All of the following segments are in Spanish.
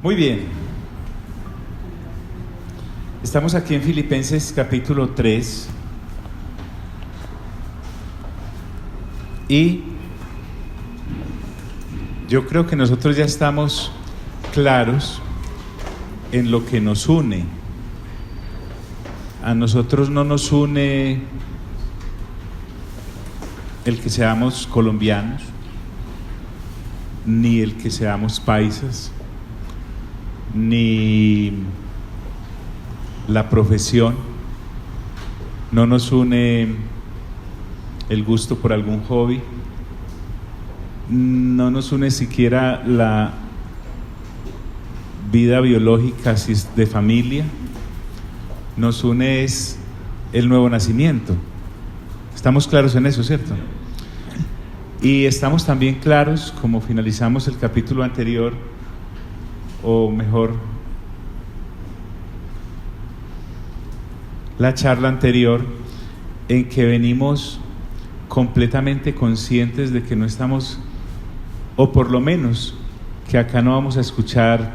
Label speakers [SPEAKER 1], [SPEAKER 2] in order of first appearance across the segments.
[SPEAKER 1] Muy bien. Estamos aquí en Filipenses capítulo 3 y yo creo que nosotros ya estamos claros en lo que nos une. A nosotros no nos une el que seamos colombianos, ni el que seamos paisas, ni la profesión. No nos une el gusto por algún hobby, no nos une siquiera la vida biológica, si es de familia. Nos une es el nuevo nacimiento. Estamos claros en eso, ¿cierto? Y estamos también claros, como finalizamos el capítulo anterior, o mejor, la charla anterior, en que venimos completamente conscientes de que no estamos, o por lo menos que acá no vamos a escuchar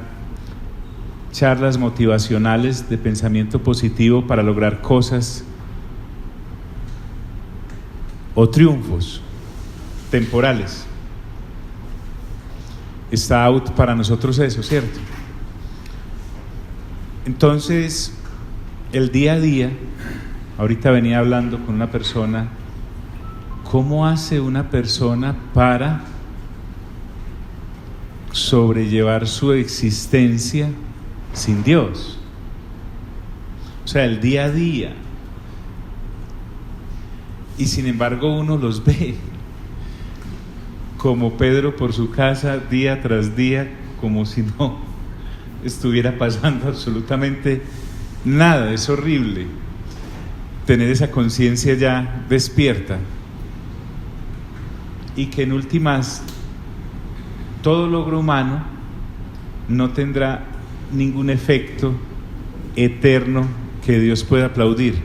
[SPEAKER 1] charlas motivacionales de pensamiento positivo para lograr cosas o triunfos temporales. Está out para nosotros eso, ¿cierto? Entonces, el día a día, ahorita venía hablando con una persona, ¿cómo hace una persona para sobrellevar su existencia sin Dios? O sea, el día a día. Y sin embargo uno los ve como Pedro por su casa día tras día, como si no estuviera pasando absolutamente nada. Es horrible tener esa conciencia ya despierta, y que en últimas todo logro humano no tendrá ningún efecto eterno que Dios pueda aplaudir.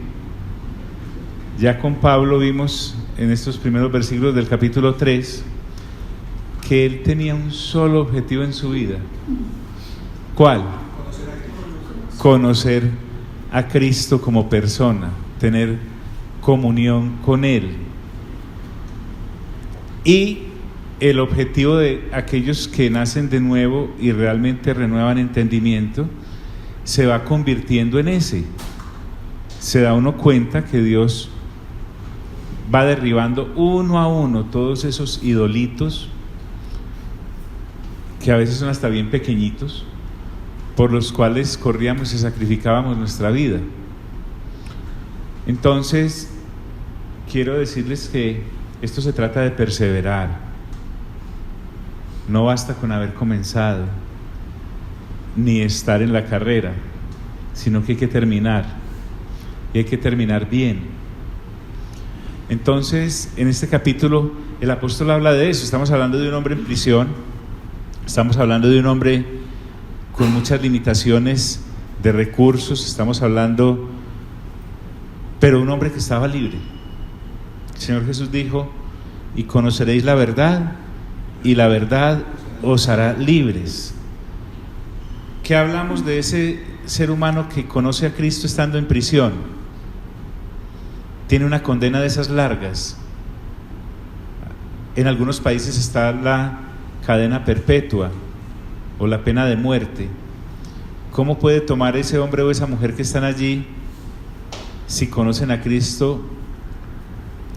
[SPEAKER 1] Ya con Pablo vimos en estos primeros versículos del capítulo 3 que él tenía un solo objetivo en su vida. ¿Cuál? Conocer a Cristo como persona, tener comunión con Él. Y el objetivo de aquellos que nacen de nuevo y realmente renuevan entendimiento se va convirtiendo en ese. Se da uno cuenta que Dios va derribando uno a uno todos esos idolitos que a veces son hasta bien pequeñitos, por los cuales corríamos y sacrificábamos nuestra vida. Entonces, quiero decirles que esto se trata de perseverar. No basta con haber comenzado, ni estar en la carrera, sino que hay que terminar, y hay que terminar bien. Entonces, en este capítulo, el apóstol habla de eso. Estamos hablando de un hombre en prisión, estamos hablando de un hombre con muchas limitaciones de recursos, estamos hablando, pero un hombre que estaba libre. El Señor Jesús dijo: y conoceréis la verdad, y la verdad os hará libres. ¿Qué hablamos de ese ser humano que conoce a Cristo estando en prisión? Tiene una condena de esas largas. En algunos países está la cadena perpetua o la pena de muerte. ¿Cómo puede tomar ese hombre o esa mujer que están allí, si conocen a Cristo,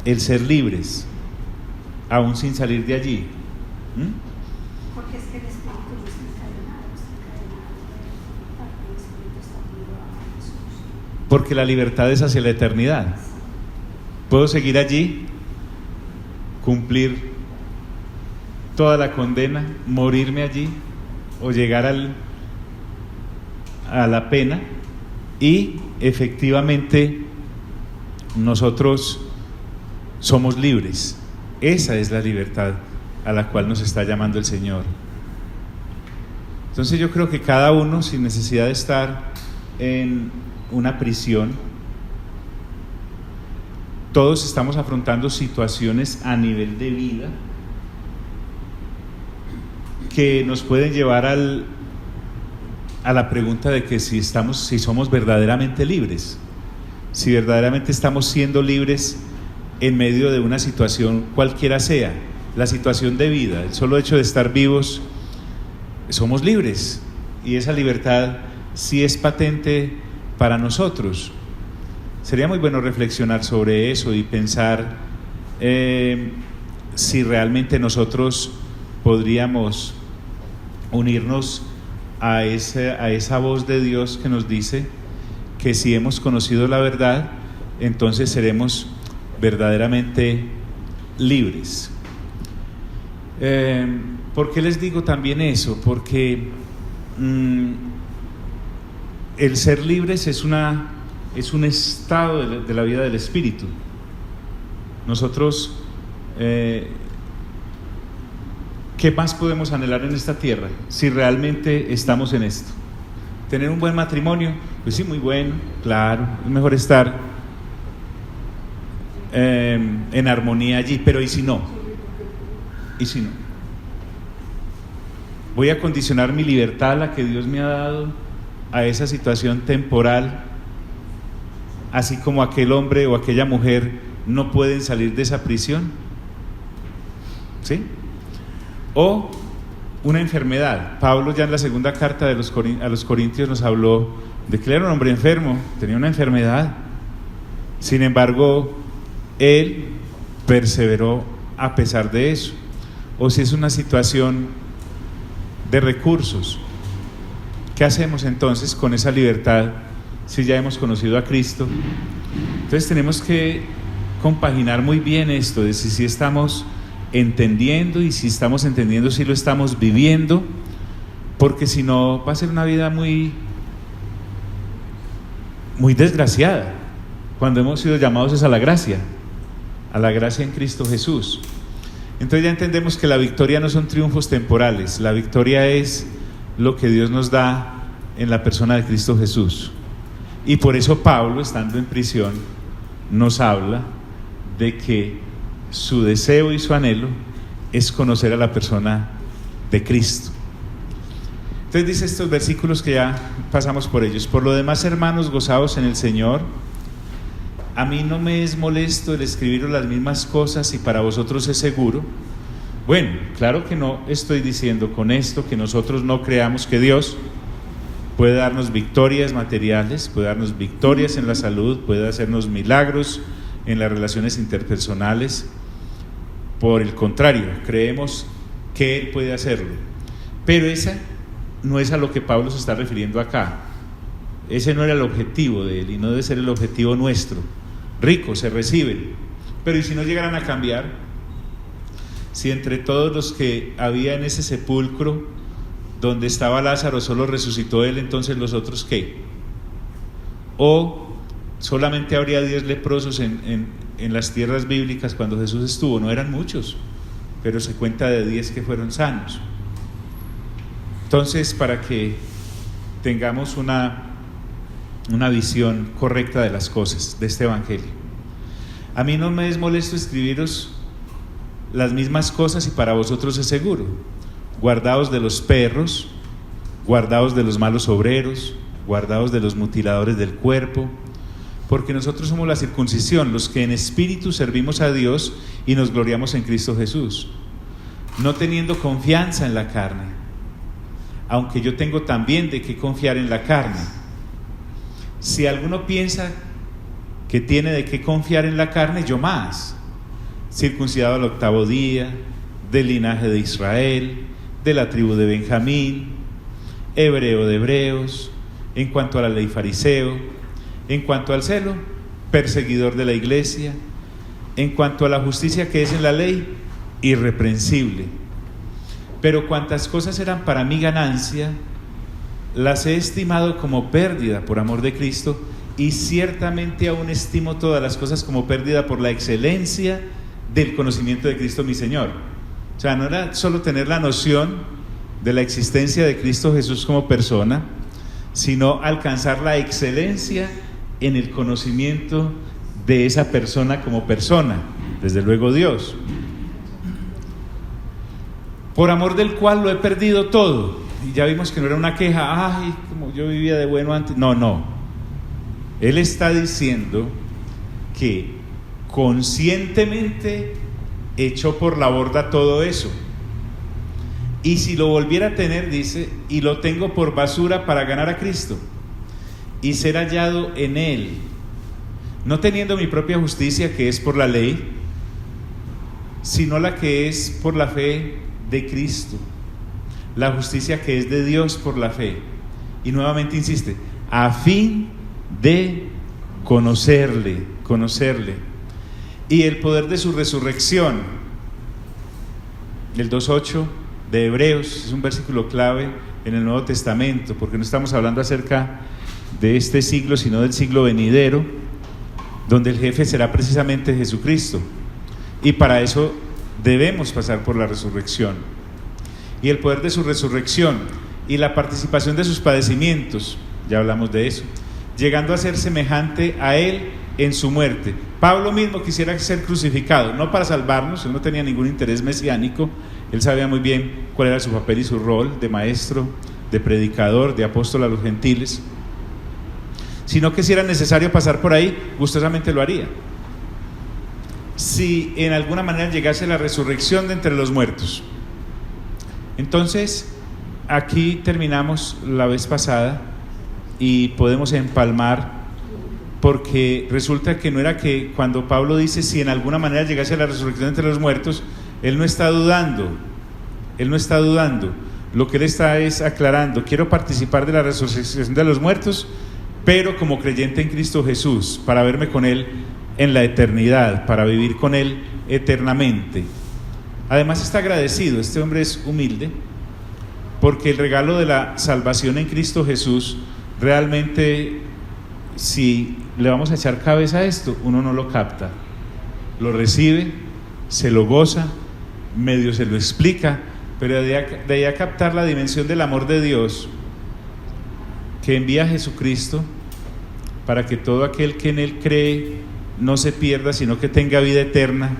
[SPEAKER 1] el ser libres, aún sin salir de allí?
[SPEAKER 2] Porque es que el espíritu no está encadenado, porque el espíritu está unido a Jesús.
[SPEAKER 1] Porque la libertad es hacia la eternidad. Puedo seguir allí, cumplir toda la condena, morirme allí, o llegar a la pena, y efectivamente nosotros somos libres. Esa es la libertad a la cual nos está llamando el Señor. Entonces yo creo que cada uno, sin necesidad de estar en una prisión, todos estamos afrontando situaciones a nivel de vida que nos pueden llevar al a la pregunta de que si somos verdaderamente libres, si verdaderamente estamos siendo libres en medio de una situación cualquiera sea, la situación de vida, el solo hecho de estar vivos, somos libres, y esa libertad sí es patente para nosotros. Sería muy bueno reflexionar sobre eso y pensar si realmente nosotros podríamos unirnos a esa voz de Dios que nos dice que si hemos conocido la verdad, entonces seremos verdaderamente libres. ¿Por qué les digo también eso? Porque el ser libres es un estado de la vida del espíritu. Nosotros, ¿qué más podemos anhelar en esta tierra si realmente estamos en esto? Tener un buen matrimonio, pues sí, muy bueno, claro, es mejor estar en armonía allí, pero ¿y si no? ¿Y si no? ¿Voy a condicionar mi libertad, la que Dios me ha dado, a esa situación temporal, así como aquel hombre o aquella mujer no pueden salir de esa prisión? ¿Sí? O una enfermedad. Pablo ya en la segunda carta a los Corintios nos habló de que él era un hombre enfermo, tenía una enfermedad. Sin embargo, él perseveró a pesar de eso. O si es una situación de recursos, ¿qué hacemos entonces con esa libertad si ya hemos conocido a Cristo? Entonces tenemos que compaginar muy bien esto de si estamos entendiendo, y si estamos entendiendo, si lo estamos viviendo, porque si no va a ser una vida muy desgraciada, cuando hemos sido llamados es a la gracia en Cristo Jesús. Entonces ya entendemos que la victoria no son triunfos temporales, la victoria es lo que Dios nos da en la persona de Cristo Jesús. Y por eso Pablo, estando en prisión, nos habla de que su deseo y su anhelo es conocer a la persona de Cristo. Entonces dice estos versículos que ya pasamos por ellos: por lo demás, hermanos, gozaos en el Señor. A mí no me es molesto el escribiros las mismas cosas, y para vosotros es seguro. Bueno, claro que no estoy diciendo con esto que nosotros no creamos que Dios puede darnos victorias materiales, puede darnos victorias en la salud, puede hacernos milagros en las relaciones interpersonales. Por el contrario, creemos que Él puede hacerlo. Pero esa no es a lo que Pablo se está refiriendo acá. Ese no era el objetivo de Él, y no debe ser el objetivo nuestro. Rico, se recibe, pero ¿y si no llegaran a cambiar? Si entre todos los que había en ese sepulcro donde estaba Lázaro solo resucitó él, entonces los otros ¿qué? O solamente habría 10 leprosos en las tierras bíblicas cuando Jesús estuvo. No eran muchos, pero se cuenta de 10 que fueron sanos. Entonces, para que tengamos una visión correcta de las cosas, de este evangelio, a mí no me es molesto escribiros las mismas cosas, y para vosotros es seguro. Guardaos de los perros, guardaos de los malos obreros, guardaos de los mutiladores del cuerpo, porque nosotros somos la circuncisión, los que en espíritu servimos a Dios y nos gloriamos en Cristo Jesús, no teniendo confianza en la carne, aunque yo tengo también de qué confiar en la carne. Si alguno piensa que tiene de qué confiar en la carne, yo más, circuncidado al 8º día, del linaje de Israel, de la tribu de Benjamín, hebreo de hebreos, en cuanto a la ley fariseo, en cuanto al celo, perseguidor de la iglesia, en cuanto a la justicia que es en la ley, irreprensible. Pero cuantas cosas eran para mi ganancia, las he estimado como pérdida por amor de Cristo, y ciertamente aún estimo todas las cosas como pérdida por la excelencia del conocimiento de Cristo mi Señor. O sea, no era solo tener la noción de la existencia de Cristo Jesús como persona, sino alcanzar la excelencia en el conocimiento de esa persona como persona, desde luego Dios, por amor del cual lo he perdido todo. y ya vimos que no era una queja, ay, como yo vivía de bueno antes. No. Él está diciendo que conscientemente echó por la borda todo eso. Y si lo volviera a tener, dice, y lo tengo por basura para ganar a Cristo y ser hallado en Él, no teniendo mi propia justicia que es por la ley, sino la que es por la fe de Cristo, la justicia que es de Dios por la fe. Y nuevamente insiste, a fin de conocerle, y el poder de su resurrección. El 2:8 de Hebreos es un versículo clave en el Nuevo Testamento, porque no estamos hablando acerca de este siglo, sino del siglo venidero, donde el jefe será precisamente Jesucristo, y para eso debemos pasar por la resurrección. Y el poder de su resurrección y la participación de sus padecimientos, ya hablamos de eso, llegando a ser semejante a Él en su muerte. Pablo mismo quisiera ser crucificado, no para salvarnos, él no tenía ningún interés mesiánico, él sabía muy bien cuál era su papel y su rol de maestro, de predicador, de apóstol a los gentiles, sino que si era necesario pasar por ahí, gustosamente lo haría. Si en alguna manera llegase la resurrección de entre los muertos. Entonces, aquí terminamos la vez pasada y podemos empalmar, porque resulta que no era que cuando Pablo dice si en alguna manera llegase a la resurrección entre los muertos, él no está dudando, lo que él está es aclarando: quiero participar de la resurrección de los muertos, pero como creyente en Cristo Jesús, para verme con Él en la eternidad, para vivir con Él eternamente. Además está agradecido, este hombre es humilde, porque el regalo de la salvación en Cristo Jesús, realmente, si le vamos a echar cabeza a esto, uno no lo capta, lo recibe, se lo goza, medio se lo explica, pero de ahí a captar la dimensión del amor de Dios, que envía a Jesucristo para que todo aquel que en Él cree no se pierda, sino que tenga vida eterna,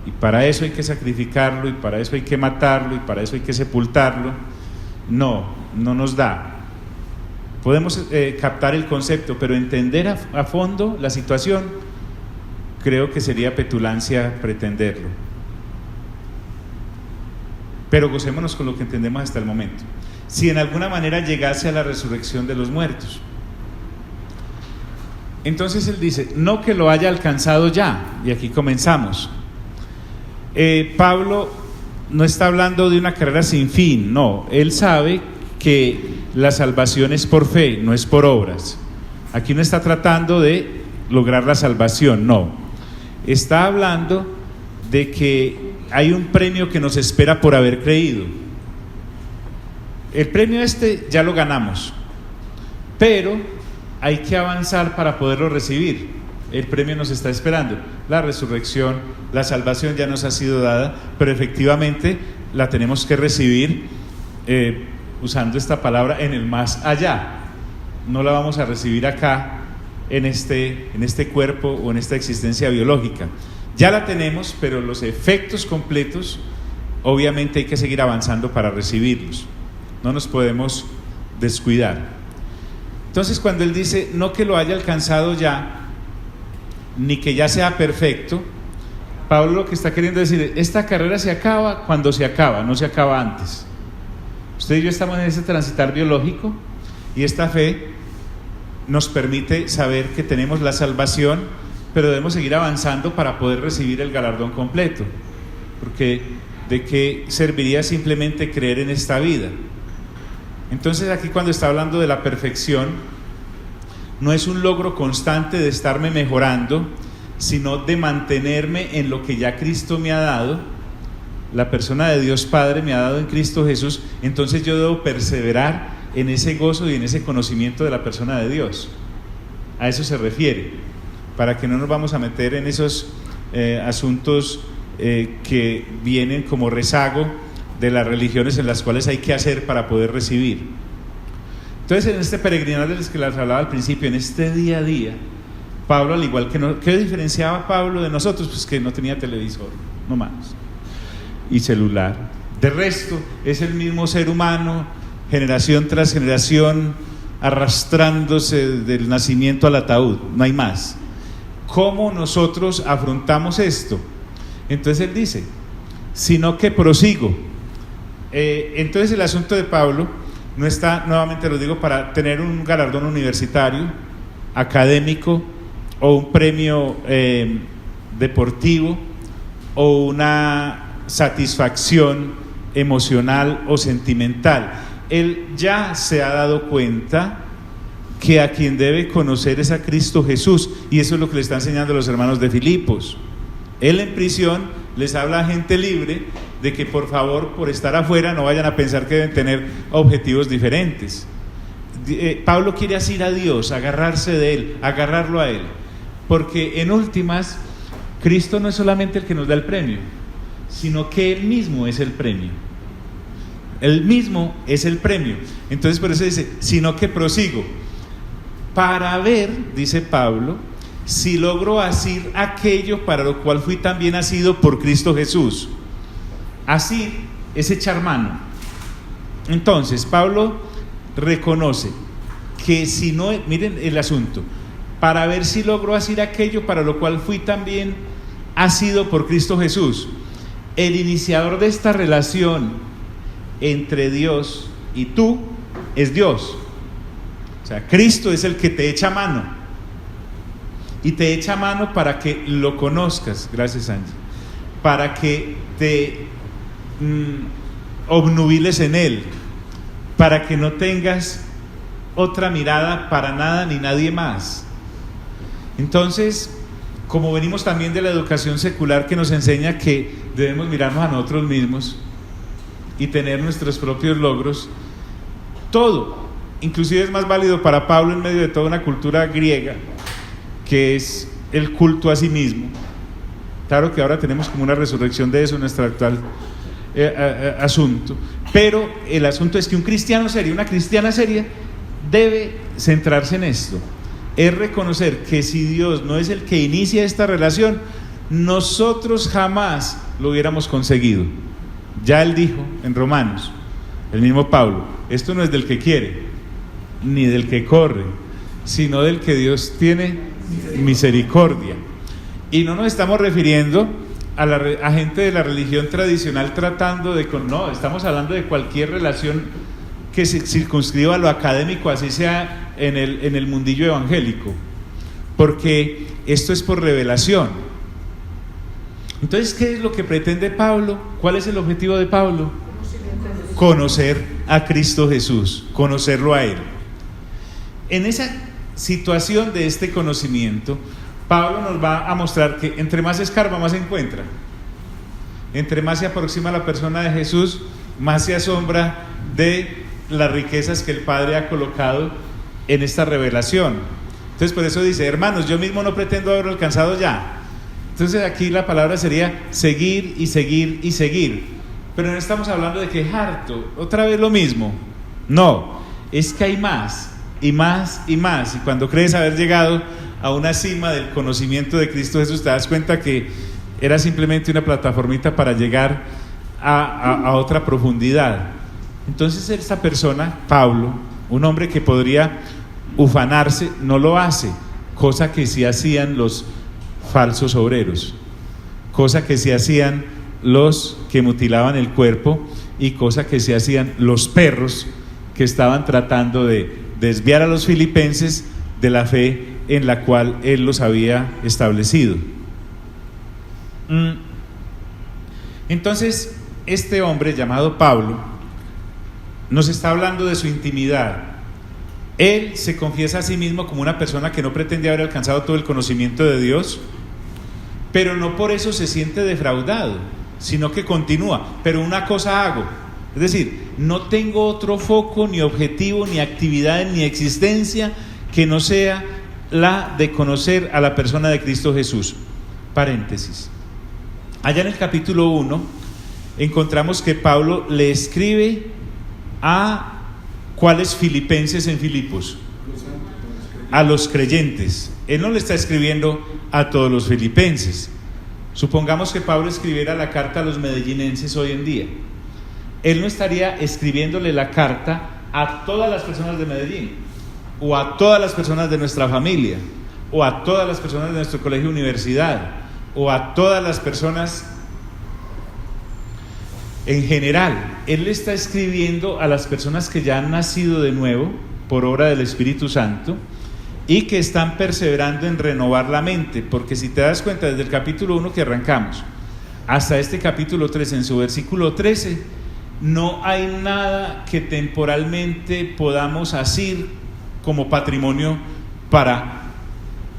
[SPEAKER 1] y para eso hay que sacrificarlo, y para eso hay que matarlo, y para eso hay que sepultarlo. No nos da. Podemos captar el concepto, pero entender a fondo la situación, creo que sería petulancia pretenderlo. Pero gocémonos con lo que entendemos hasta el momento. Si en alguna manera llegase a la resurrección de los muertos, entonces él dice, no que lo haya alcanzado ya, y aquí comenzamos. Pablo no está hablando de una carrera sin fin, no, él sabe que la salvación es por fe, no es por obras. Aquí no está tratando de lograr la salvación, no, está hablando de que hay un premio que nos espera por haber creído. El premio ya lo ganamos, pero hay que avanzar para poderlo recibir. El premio nos está esperando, la resurrección, la salvación ya nos ha sido dada, pero efectivamente la tenemos que recibir, usando esta palabra, en el más allá. No la vamos a recibir acá en este cuerpo o en esta existencia biológica. Ya la tenemos, pero los efectos completos obviamente hay que seguir avanzando para recibirlos. No nos podemos descuidar. Entonces, cuando él dice no que lo haya alcanzado ya, ni que ya sea perfecto, Pablo lo que está queriendo decir es: esta carrera se acaba cuando se acaba, no se acaba antes. Usted y yo estamos en ese transitar biológico, y esta fe nos permite saber que tenemos la salvación, pero debemos seguir avanzando para poder recibir el galardón completo, porque ¿de qué serviría simplemente creer en esta vida? Entonces aquí, cuando está hablando de la perfección, no es un logro constante de estarme mejorando, sino de mantenerme en lo que ya Cristo me ha dado. La persona de Dios Padre me ha dado en Cristo Jesús. Entonces yo debo perseverar en ese gozo y en ese conocimiento de la persona de Dios. A eso se refiere, para que no nos vamos a meter en esos asuntos que vienen como rezago de las religiones, en las cuales hay que hacer para poder recibir. Entonces, en este peregrinar del que les hablaba al principio, en este día a día, Pablo, al igual que ¿qué diferenciaba Pablo de nosotros? Pues que no tenía televisor, no más, y celular. De resto, es el mismo ser humano, generación tras generación arrastrándose del nacimiento al ataúd, no hay más. ¿Cómo nosotros afrontamos esto? Entonces él dice, sino que prosigo. Entonces el asunto de Pablo no está, nuevamente lo digo, para tener un galardón universitario, académico, o un premio deportivo, o una satisfacción emocional o sentimental. Él ya se ha dado cuenta que a quien debe conocer es a Cristo Jesús, y eso es lo que le está enseñando a los hermanos de Filipos. Él en prisión les habla a gente libre de que por favor, por estar afuera, no vayan a pensar que deben tener objetivos diferentes. Pablo quiere asir a Dios, agarrarse de Él, agarrarlo a Él, porque en últimas Cristo no es solamente el que nos da el premio, sino que Él mismo es el premio. Él mismo es el premio. Entonces por eso dice, sino que prosigo, para ver, dice Pablo, si logro asir aquello para lo cual fui también asido por Cristo Jesús. Asir es echar mano. Entonces Pablo reconoce que si no, miren el asunto, para ver si logro asir aquello para lo cual fui también asido por Cristo Jesús. El iniciador de esta relación entre Dios y tú es Dios. O sea, Cristo es el que te echa mano, y te echa mano para que lo conozcas, gracias Ángel, para que te obnubiles en Él, para que no tengas otra mirada para nada ni nadie más. Entonces, como venimos también de la educación secular que nos enseña que debemos mirarnos a nosotros mismos y tener nuestros propios logros, todo, inclusive es más válido para Pablo en medio de toda una cultura griega que es el culto a sí mismo. Claro que ahora tenemos como una resurrección de eso en nuestro actual asunto, pero el asunto es que un cristiano serio, una cristiana seria, debe centrarse en esto, es reconocer que si Dios no es el que inicia esta relación, nosotros jamás lo hubiéramos conseguido. Ya él dijo en Romanos, el mismo Pablo, esto no es del que quiere, ni del que corre, sino del que Dios tiene misericordia. Y no nos estamos refiriendo a gente de la religión tradicional tratando de... No, estamos hablando de cualquier relación que se circunscriba a lo académico, así sea en el mundillo evangélico, porque esto es por revelación. Entonces, ¿qué es lo que pretende Pablo? ¿Cuál es el objetivo de Pablo? Conocer a Cristo Jesús, conocerlo a Él. En esa situación de este conocimiento, Pablo nos va a mostrar que entre más escarba, más se encuentra. Entre más se aproxima a la persona de Jesús, más se asombra de las riquezas que el Padre ha colocado en esta revelación. Entonces por eso dice, hermanos, yo mismo no pretendo haberlo alcanzado ya. Entonces aquí la palabra sería seguir y seguir y seguir. Pero no estamos hablando de que es harto, otra vez lo mismo. No, es que hay más y más y más. Y cuando crees haber llegado a una cima del conocimiento de Cristo Jesús, te das cuenta que era simplemente una plataformita para llegar a otra profundidad. Entonces esta persona, Pablo, un hombre que podría ufanarse, no lo hace, cosa que sí hacían los falsos obreros, cosa que sí hacían los que mutilaban el cuerpo, y cosa que sí hacían los perros que estaban tratando de desviar a los filipenses de la fe en la cual él los había establecido. Entonces este hombre llamado Pablo nos está hablando de su intimidad. Él se confiesa a sí mismo como una persona que no pretende haber alcanzado todo el conocimiento de Dios, pero no por eso se siente defraudado, sino que continúa. Pero una cosa hago, es decir, no tengo otro foco, ni objetivo, ni actividad en mi existencia que no sea la de conocer a la persona de Cristo Jesús. Paréntesis. Allá en el capítulo 1 encontramos que Pablo le escribe a ¿cuáles filipenses en Filipos? A los creyentes. Él no le está escribiendo a todos los filipenses. Supongamos que Pablo escribiera la carta a los medellinenses hoy en día. Él no estaría escribiéndole la carta a todas las personas de Medellín, o a todas las personas de nuestra familia, o a todas las personas de nuestro colegio universidad, o a todas las personas en general. Él le está escribiendo a las personas que ya han nacido de nuevo por obra del Espíritu Santo y que están perseverando en renovar la mente, porque si te das cuenta, desde el capítulo 1 que arrancamos hasta este capítulo 3, en su versículo 13, no hay nada que temporalmente podamos asir como patrimonio para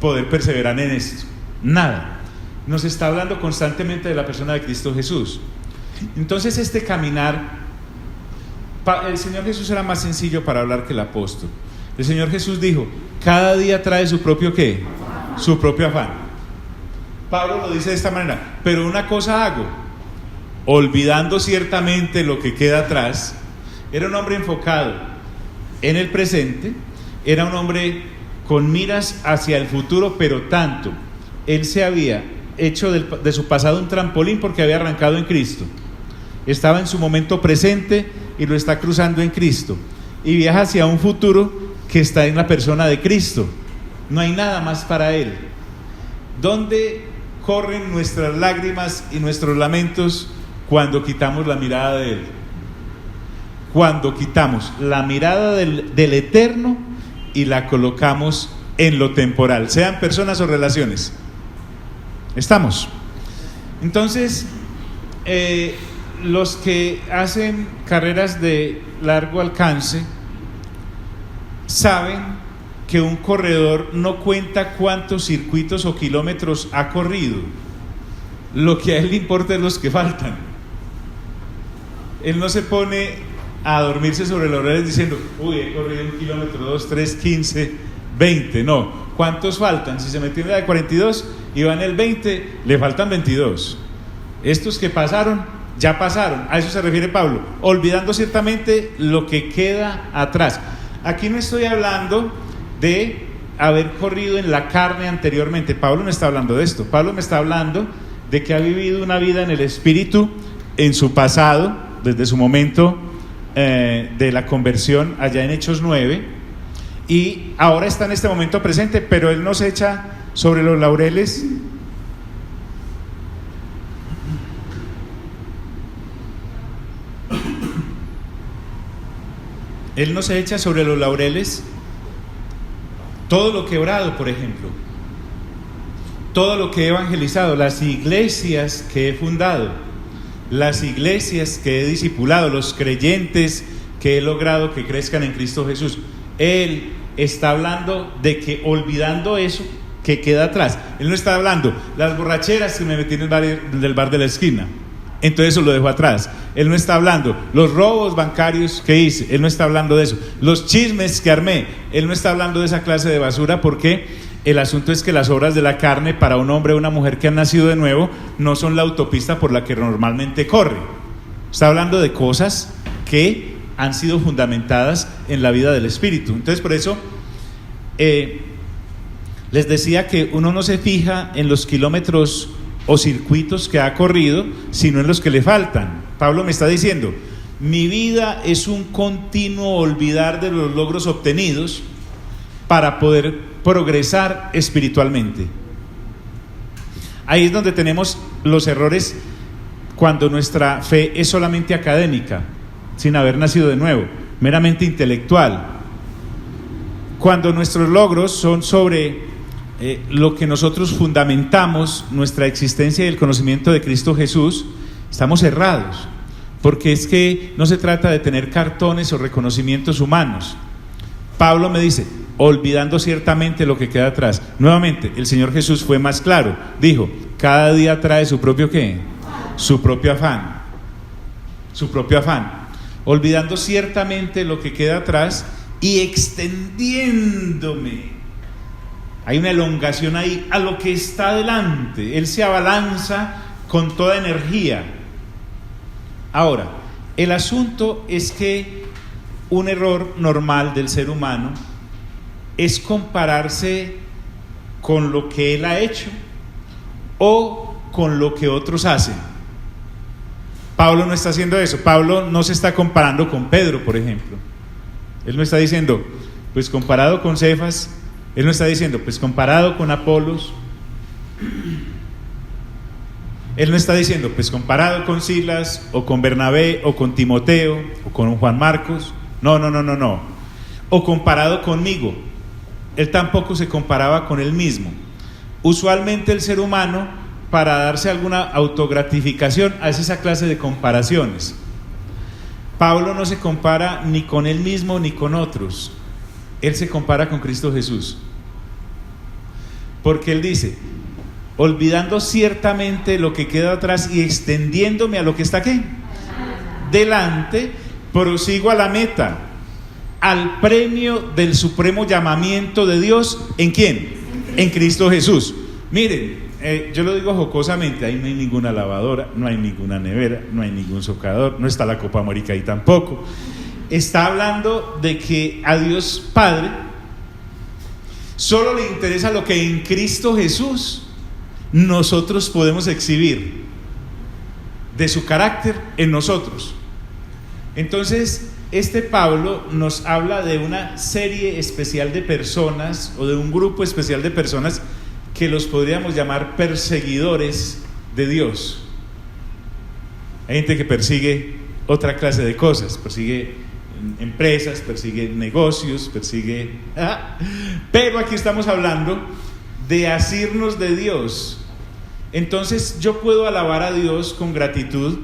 [SPEAKER 1] poder perseverar en esto. Nada. Nos está hablando constantemente de la persona de Cristo Jesús. Entonces este caminar, el Señor Jesús era más sencillo para hablar que el apóstol. El Señor Jesús dijo, cada día trae su propio ¿qué? Su propio afán. Pablo lo dice de esta manera, pero una cosa hago, olvidando ciertamente lo que queda atrás. Era un hombre enfocado en el presente, era un hombre con miras hacia el futuro, pero tanto, él se había hecho de su pasado un trampolín porque había arrancado en Cristo. Estaba en su momento presente y lo está cruzando en Cristo, y viaja hacia un futuro que está en la persona de Cristo. No hay nada más para él. ¿Dónde corren nuestras lágrimas y nuestros lamentos? Cuando quitamos la mirada de él. Cuando quitamos la mirada del eterno y la colocamos en lo temporal, sean personas o relaciones. ¿Estamos? Entonces, los que hacen carreras de largo alcance saben que un corredor no cuenta cuántos circuitos o kilómetros ha corrido. Lo que a él le importa es los que faltan. Él no se pone a dormirse sobre los laureles diciendo, uy, he corrido 1 kilómetro, 2, 3, 15, 20. No, ¿cuántos faltan? Si se metió en la de 42 y va en el 20, le faltan 22. Estos que pasaron, ya pasaron. A eso se refiere Pablo, olvidando ciertamente lo que queda atrás. Aquí no estoy hablando de haber corrido en la carne anteriormente. Pablo no está hablando de esto. Pablo me está hablando de que ha vivido una vida en el Espíritu en su pasado, desde su momento de la conversión allá en Hechos 9, y ahora está en este momento presente, pero él no se echa sobre los laureles. Él no se echa sobre los laureles todo lo que he orado, por ejemplo, todo lo que he evangelizado, las iglesias que he fundado, las iglesias que he discipulado, los creyentes que he logrado que crezcan en Cristo Jesús. Él está hablando de que olvidando eso que queda atrás. Él no está hablando las borracheras que me metí en el bar de la esquina, entonces eso lo dejo atrás. Él no está hablando los robos bancarios que hice, él no está hablando de eso. Los chismes que armé, él no está hablando de esa clase de basura, porque el asunto es que las obras de la carne para un hombre o una mujer que han nacido de nuevo no son la autopista por la que normalmente corre. Está hablando de cosas que han sido fundamentadas en la vida del Espíritu. Entonces por eso les decía que uno no se fija en los kilómetros o circuitos que ha corrido, sino en los que le faltan. Pablo me está diciendo, mi vida es un continuo olvidar de los logros obtenidos para poder progresar espiritualmente. Ahí es donde tenemos los errores, cuando nuestra fe es solamente académica, sin haber nacido de nuevo, meramente intelectual. Cuando nuestros logros son sobre lo que nosotros fundamentamos nuestra existencia y el conocimiento de Cristo Jesús, estamos errados, porque es que no se trata de tener cartones o reconocimientos humanos. Pablo me dice, olvidando ciertamente lo que queda atrás. Nuevamente, el Señor Jesús fue más claro, dijo, cada día trae su propio ¿qué? Su propio afán. Su propio afán. Olvidando ciertamente lo que queda atrás y extendiéndome. Hay una elongación ahí a lo que está adelante. Él se abalanza con toda energía. Ahora, el asunto es que un error normal del ser humano es compararse con lo que él ha hecho o con lo que otros hacen. Pablo no está haciendo eso. Pablo no se está comparando con Pedro, por ejemplo. Él no está diciendo, pues comparado con Cefas. Él no está diciendo, pues comparado con Apolos. Él no está diciendo, pues comparado con Silas, o con Bernabé, o con Timoteo, o con Juan Marcos. No. O comparado conmigo. Él tampoco se comparaba con él mismo. Usualmente el ser humano, para darse alguna autogratificación, hace esa clase de comparaciones. Pablo no se compara ni con él mismo ni con otros. Él se compara con Cristo Jesús. Porque él dice, olvidando ciertamente lo que queda atrás y extendiéndome a lo que está ¿qué? Delante, prosigo a la meta, al premio del supremo llamamiento de Dios. ¿En quién? En Cristo Jesús. Miren, yo lo digo jocosamente, ahí no hay ninguna lavadora, no hay ninguna nevera, no hay ningún socador, no está la Copa América ahí tampoco. Está hablando de que a Dios Padre solo le interesa lo que en Cristo Jesús nosotros podemos exhibir de su carácter en nosotros. Entonces, este Pablo nos habla de una serie especial de personas, o de un grupo especial de personas que los podríamos llamar perseguidores de Dios. Hay gente que persigue otra clase de cosas, persigue empresas, persigue negocios, pero aquí estamos hablando de asirnos de Dios. Entonces yo puedo alabar a Dios con gratitud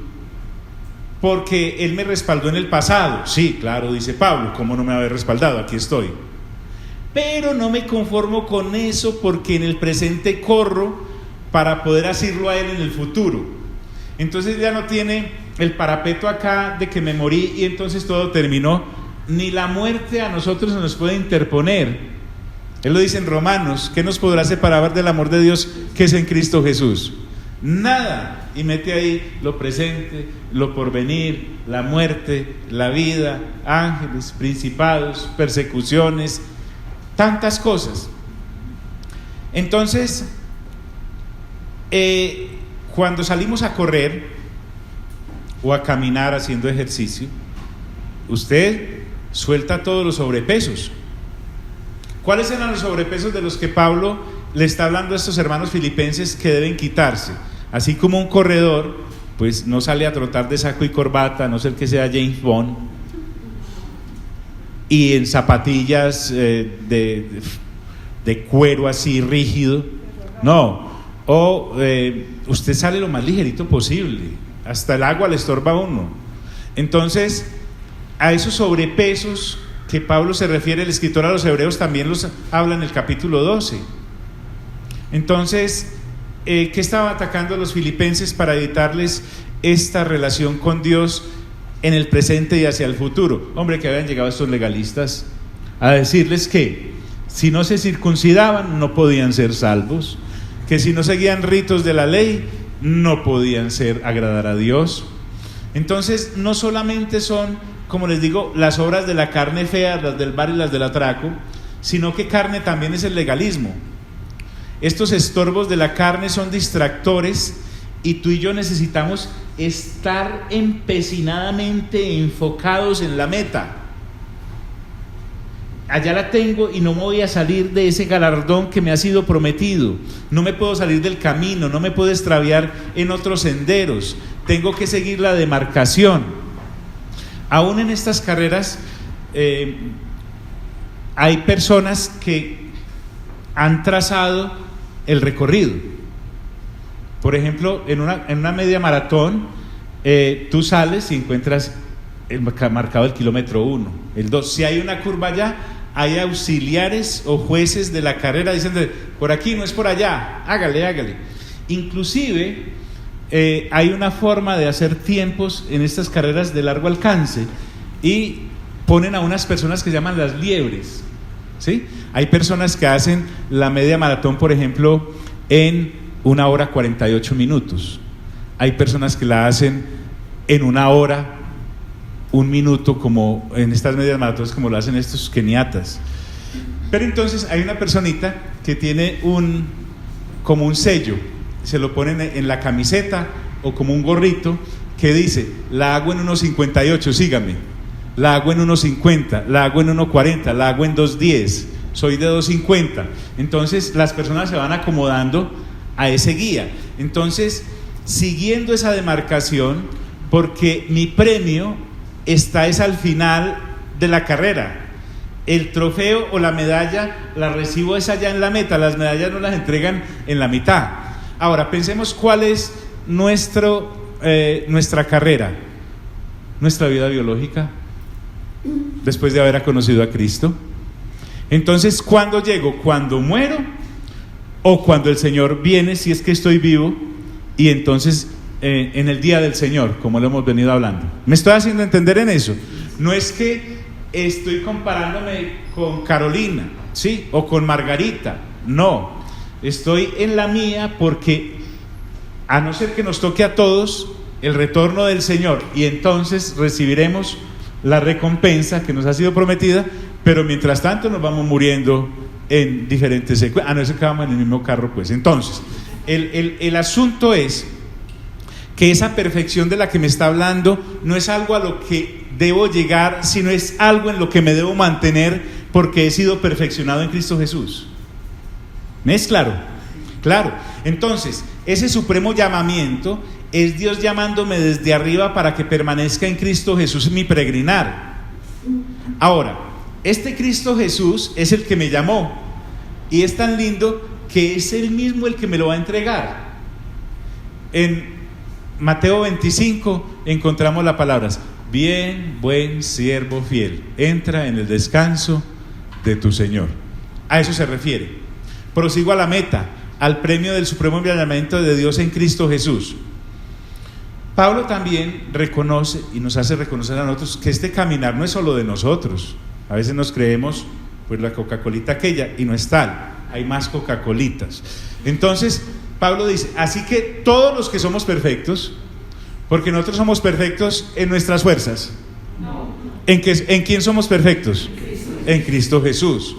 [SPEAKER 1] porque Él me respaldó en el pasado. Sí, claro, dice Pablo, ¿cómo no me va a haber respaldado? Aquí estoy. Pero no me conformo con eso, porque en el presente corro para poder asirlo a Él en el futuro. Entonces ya no tiene el parapeto acá de que me morí y entonces todo terminó. Ni la muerte a nosotros se nos puede interponer. Él lo dice en Romanos, ¿qué nos podrá separar del amor de Dios que es en Cristo Jesús? Nada. Y mete ahí lo presente, lo porvenir, la muerte, la vida, ángeles, principados, persecuciones, tantas cosas. Entonces, cuando salimos a correr o a caminar haciendo ejercicio, usted suelta todos los sobrepesos. ¿Cuáles eran los sobrepesos de los que Pablo le está hablando a estos hermanos filipenses que deben quitarse? Así como un corredor, pues no sale a trotar de saco y corbata, a no ser que sea James Bond, y en zapatillas de cuero así rígido. No, usted sale lo más ligerito posible, hasta el agua le estorba a uno. Entonces, a esos sobrepesos que Pablo se refiere, el escritor a los hebreos también los habla en el capítulo 12. Entonces, ¿qué estaba atacando a los filipenses para evitarles esta relación con Dios en el presente y hacia el futuro? Hombre, que habían llegado estos legalistas a decirles que si no se circuncidaban no podían ser salvos, que si no seguían ritos de la ley no podían agradar a Dios. Entonces, no solamente son, como les digo, las obras de la carne feas, las del bar y las del atraco, sino que carne también es el legalismo. Estos estorbos de la carne son distractores y tú y yo necesitamos estar empecinadamente enfocados en la meta. Allá la tengo y no me voy a salir de ese galardón que me ha sido prometido. No me puedo salir del camino, no me puedo extraviar en otros senderos. Tengo que seguir la demarcación. Aún en estas carreras hay personas que han trazado el recorrido. Por ejemplo, en una media maratón, tú sales y encuentras marcado el kilómetro 1, el 2. Si hay una curva allá, hay auxiliares o jueces de la carrera diciendo, por aquí, no es por allá, hágale. Inclusive, hay una forma de hacer tiempos en estas carreras de largo alcance y ponen a unas personas que se llaman las liebres, ¿sí? Hay personas que hacen la media maratón, por ejemplo, en 1 hora 48 minutos. Hay personas que la hacen en 1 hora 1 minuto, como en estas medias maratones, como lo hacen estos keniatas. Pero entonces hay una personita que tiene como un sello, se lo ponen en la camiseta o como un gorrito que dice, la hago en 1:58, sígame. la hago en 1.50, la hago en 1.40, la hago en 2.10, soy de 2.50. Entonces las personas se van acomodando a ese guía. Entonces, siguiendo esa demarcación, porque mi premio está es al final de la carrera. El trofeo o la medalla la recibo es allá en la meta, las medallas no las entregan en la mitad. Ahora, pensemos cuál es nuestra carrera, nuestra vida biológica, después de haber conocido a Cristo. Entonces, ¿cuándo llego? ¿Cuando muero? ¿O cuando el Señor viene, si es que estoy vivo? Y entonces, en el día del Señor, como lo hemos venido hablando. ¿Me estoy haciendo entender en eso? No es que estoy comparándome con Carolina, ¿sí? O con Margarita. No, estoy en la mía porque, a no ser que nos toque a todos el retorno del Señor, y entonces recibiremos la recompensa que nos ha sido prometida, pero mientras tanto nos vamos muriendo en diferentes secuencias. A no ser que vamos en el mismo carro, pues. Entonces, el asunto es que esa perfección de la que me está hablando no es algo a lo que debo llegar, sino es algo en lo que me debo mantener, porque he sido perfeccionado en Cristo Jesús. ¿Me es claro? Claro. Entonces, ese supremo llamamiento es Dios llamándome desde arriba para que permanezca en Cristo Jesús en mi peregrinar. Ahora, este Cristo Jesús es el que me llamó, y es tan lindo que es Él mismo el que me lo va a entregar. En Mateo 25 encontramos las palabras: bien, buen siervo fiel, entra en el descanso de tu Señor. A eso se refiere. Prosigo a la meta, al premio del supremo llamamiento de Dios en Cristo Jesús. Pablo también reconoce y nos hace reconocer a nosotros que este caminar no es solo de nosotros. A veces nos creemos pues la Coca-Colita aquella, y no es tal, hay más Coca-Colitas. Entonces Pablo dice: así que todos los que somos perfectos, porque nosotros somos perfectos en nuestras fuerzas. ¿En quién somos perfectos? En Cristo Jesús.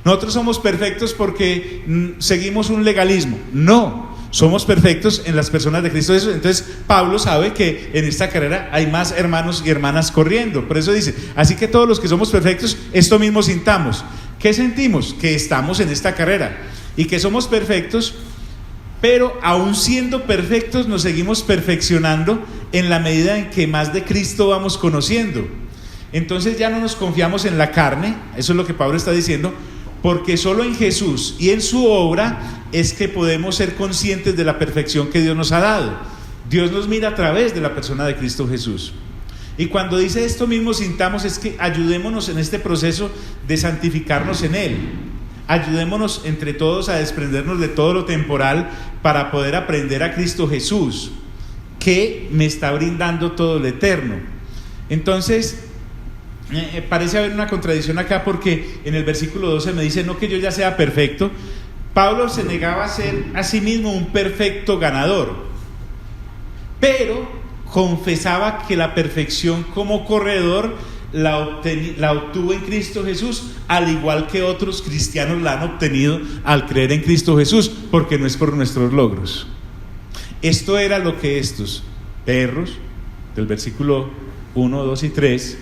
[SPEAKER 1] Nosotros somos perfectos porque seguimos un legalismo. No, somos perfectos en las personas de Cristo Jesús. Entonces Pablo sabe que en esta carrera hay más hermanos y hermanas corriendo. Por eso dice: así que todos los que somos perfectos, esto mismo sintamos. ¿Qué sentimos? Que estamos en esta carrera y que somos perfectos, pero aún siendo perfectos nos seguimos perfeccionando en la medida en que más de Cristo vamos conociendo. Entonces ya no nos confiamos en la carne, eso es lo que Pablo está diciendo, porque solo en Jesús y en su obra es que podemos ser conscientes de la perfección que Dios nos ha dado. Dios nos mira a través de la persona de Cristo Jesús. Y cuando dice esto mismo sintamos, es que ayudémonos en este proceso de santificarnos en Él. Ayudémonos entre todos a desprendernos de todo lo temporal para poder aprender a Cristo Jesús, que me está brindando todo lo eterno. Entonces, parece haber una contradicción acá, porque en el versículo 12 me dice: no que yo ya sea perfecto. Pablo se negaba a ser a sí mismo un perfecto ganador, pero confesaba que la perfección como corredor la obtuvo en Cristo Jesús, al igual que otros cristianos la han obtenido al creer en Cristo Jesús, porque no es por nuestros logros. Esto era lo que estos perros del versículo 1, 2 y 3,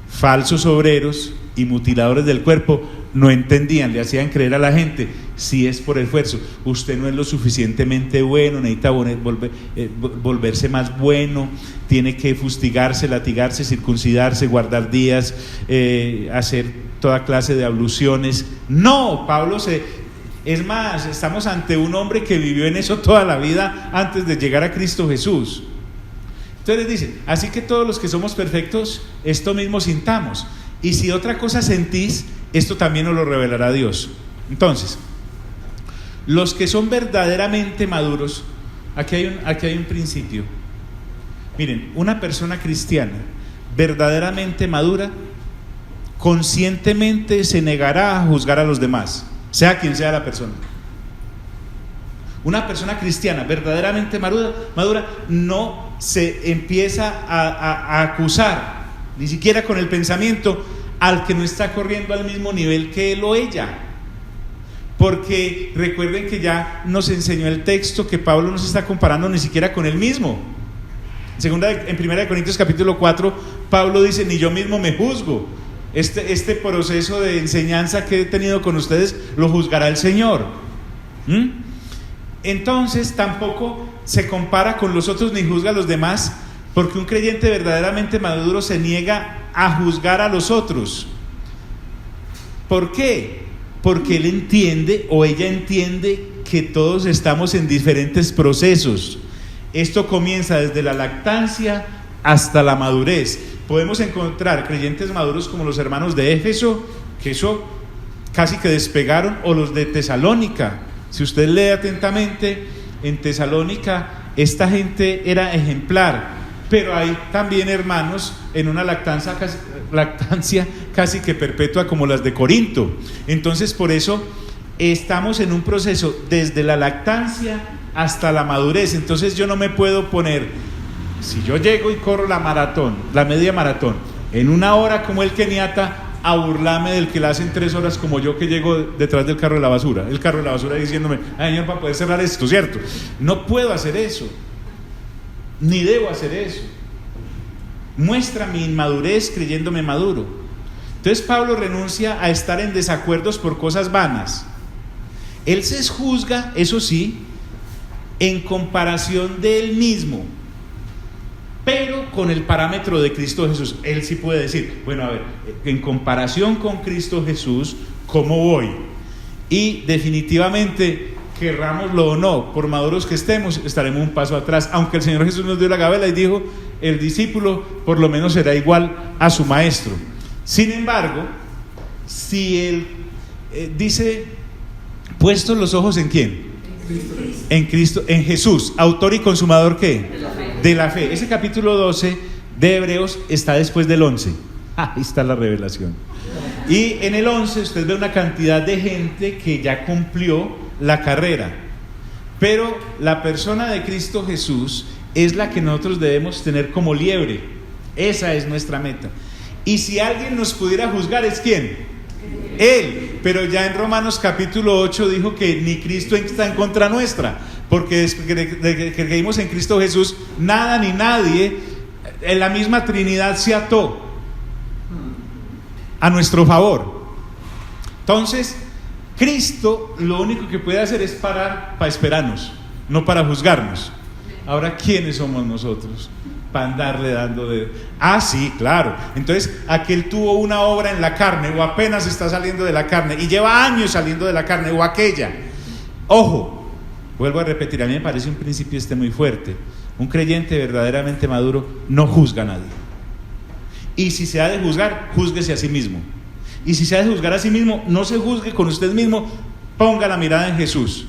[SPEAKER 1] falsos obreros y mutiladores del cuerpo, no entendían. Le hacían creer a la gente: si es por esfuerzo, usted no es lo suficientemente bueno, necesita volverse más bueno, tiene que fustigarse, latigarse, circuncidarse, guardar días, hacer toda clase de abluciones. No, es más, estamos ante un hombre que vivió en eso toda la vida antes de llegar a Cristo Jesús. Entonces dice: así que todos los que somos perfectos, esto mismo sintamos, y si otra cosa sentís, esto también nos lo revelará Dios. Entonces, los que son verdaderamente maduros, aquí hay un principio. Miren, una persona cristiana verdaderamente madura conscientemente se negará a juzgar a los demás, sea quien sea la persona. Una persona cristiana verdaderamente madura no se empieza a acusar, ni siquiera con el pensamiento, al que no está corriendo al mismo nivel que él o ella. Porque recuerden que ya nos enseñó el texto que Pablo no se está comparando ni siquiera con él mismo. En 1 Corintios capítulo 4, Pablo dice: ni yo mismo me juzgo. Este proceso de enseñanza que he tenido con ustedes lo juzgará el Señor. Entonces tampoco se compara con los otros ni juzga a los demás, porque un creyente verdaderamente maduro se niega a juzgar a los otros. ¿Por qué? Porque él entiende o ella entiende que todos estamos en diferentes procesos. Esto comienza desde la lactancia hasta la madurez. Podemos encontrar creyentes maduros como los hermanos de Éfeso, que eso casi que despegaron, o los de Tesalónica. Si usted lee atentamente, en Tesalónica esta gente era ejemplar, pero hay también hermanos en una lactancia casi que perpetua como las de Corinto. Entonces por eso estamos en un proceso desde la lactancia hasta la madurez. Entonces yo no me puedo poner, si yo llego y corro la media maratón, en 1 hora como el keniata, a burlarme del que la hace en 3 horas como yo, que llego detrás del carro de la basura, el carro de la basura diciéndome: ay, señor, para poder cerrar esto, ¿cierto? No puedo hacer eso, ni debo hacer eso. Muestra mi inmadurez creyéndome maduro. Entonces Pablo renuncia a estar en desacuerdos por cosas vanas. Él se juzga, eso sí, en comparación de él mismo, pero con el parámetro de Cristo Jesús. Él sí puede decir: bueno, a ver, en comparación con Cristo Jesús, ¿cómo voy? Y definitivamente, querrámoslo o no, por maduros que estemos, estaremos un paso atrás. Aunque el Señor Jesús nos dio la gabela y dijo: el discípulo por lo menos será igual a su maestro. Sin embargo, si él dice: puestos los ojos ¿en quién? En Cristo, en Jesús, autor y consumador ¿qué? De la fe. Ese capítulo 12 de Hebreos está después del 11. Ahí está la revelación. Y en el 11 usted ve una cantidad de gente que ya cumplió la carrera, pero la persona de Cristo Jesús es la que nosotros debemos tener como liebre. Esa es nuestra meta. Y si alguien nos pudiera juzgar, ¿es quién? Él. Pero ya en Romanos capítulo 8 dijo que ni Cristo está en contra nuestra, porque desde que creímos en Cristo Jesús, nada ni nadie en la misma Trinidad se ató a nuestro favor. Entonces Cristo lo único que puede hacer es parar para esperarnos, no para juzgarnos. Ahora, ¿quiénes somos nosotros para andarle dando de... sí, claro. Entonces, aquel tuvo una obra en la carne, o apenas está saliendo de la carne, y lleva años saliendo de la carne, o aquella. Ojo, vuelvo a repetir, a mí me parece un principio muy fuerte. Un creyente verdaderamente maduro no juzga a nadie. Y si se ha de juzgar, júzguese a sí mismo. Y si se ha de juzgar a sí mismo, no se juzgue con usted mismo, ponga la mirada en Jesús.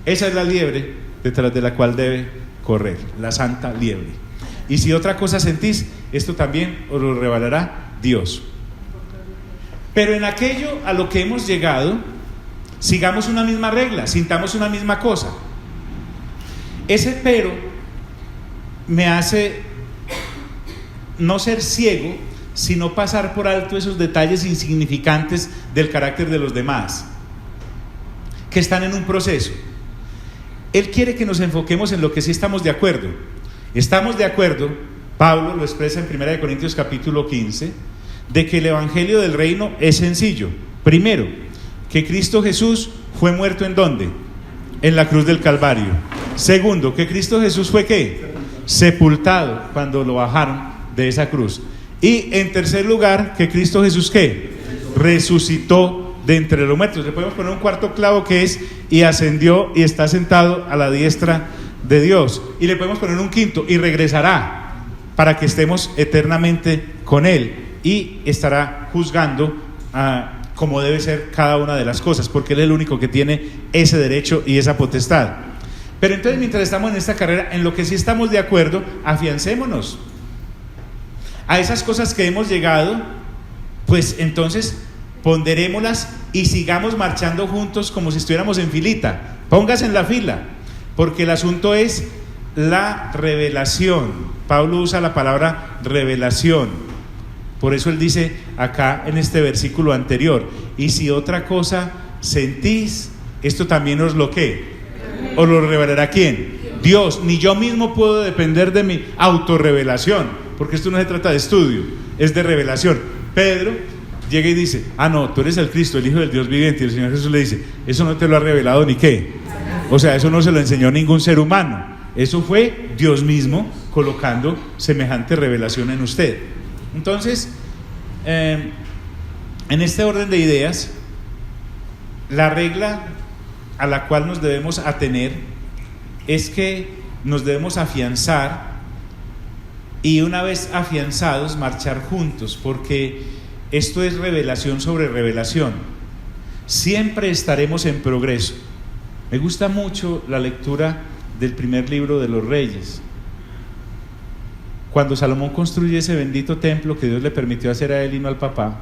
[SPEAKER 1] Esa es la liebre detrás de la cual debe correr, la santa liebre. Y si otra cosa sentís, esto también os lo revelará Dios. Pero en aquello a lo que hemos llegado, sigamos una misma regla, sintamos una misma cosa. Ese pero me hace no ser ciego, sino pasar por alto esos detalles insignificantes del carácter de los demás, que están en un proceso. Él quiere que nos enfoquemos en lo que sí estamos de acuerdo. Estamos de acuerdo, Pablo lo expresa en 1 Corintios capítulo 15, de que el evangelio del reino es sencillo. Primero, que Cristo Jesús fue muerto ¿en dónde? En la cruz del Calvario. Segundo, que Cristo Jesús fue ¿qué? Sepultado cuando lo bajaron de esa cruz. Y en tercer lugar, que Cristo Jesús ¿qué? Resucitó de entre los muertos. Le podemos poner un cuarto clavo que es: y ascendió y está sentado a la diestra de Dios. Y le podemos poner un quinto: y regresará para que estemos eternamente con Él, y estará juzgando como debe ser cada una de las cosas, porque Él es el único que tiene ese derecho y esa potestad. Pero entonces, mientras estamos en esta carrera, en lo que sí estamos de acuerdo, afiancémonos a esas cosas que hemos llegado. Pues entonces ponderémoslas y sigamos marchando juntos como si estuviéramos en filita. Póngase en la fila, porque el asunto es la revelación. Pablo usa la palabra revelación. Por eso él dice acá en este versículo anterior: y si otra cosa sentís, esto también os lo ¿qué? ¿Os lo revelará quién? Dios, ni yo mismo puedo depender de mi autorrevelación, porque esto no se trata de estudio, es de revelación. Pedro llega y dice, no, tú eres el Cristo, el Hijo del Dios viviente, y el Señor Jesús le dice, eso no te lo ha revelado ni qué, o sea, eso no se lo enseñó ningún ser humano, eso fue Dios mismo colocando semejante revelación en usted. Entonces, en este orden de ideas, la regla a la cual nos debemos atener es que nos debemos afianzar, y una vez afianzados marchar juntos, porque esto es revelación sobre revelación. Siempre estaremos en progreso. Me gusta mucho la lectura del primer libro de los Reyes. Cuando Salomón construye ese bendito templo que Dios le permitió hacer a él y no al papá,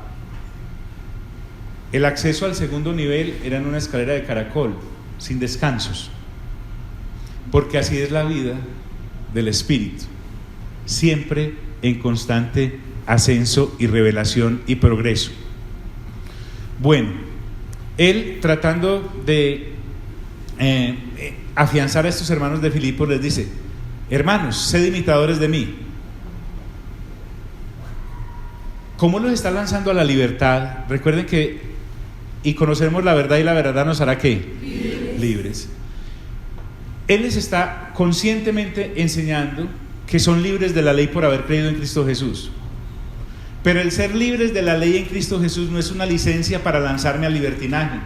[SPEAKER 1] el acceso al segundo nivel era en una escalera de caracol, sin descansos, porque así es la vida del Espíritu, siempre en constante ascenso y revelación y progreso. Bueno, él tratando de afianzar a estos hermanos de Filipos les dice: hermanos, sed imitadores de mí. ¿Cómo los está lanzando a la libertad? Recuerden que y conoceremos la verdad y la verdad nos hará ¿qué? Libres. Él les está conscientemente enseñando que son libres de la ley por haber creído en Cristo Jesús. Pero el ser libres de la ley en Cristo Jesús no es una licencia para lanzarme al libertinaje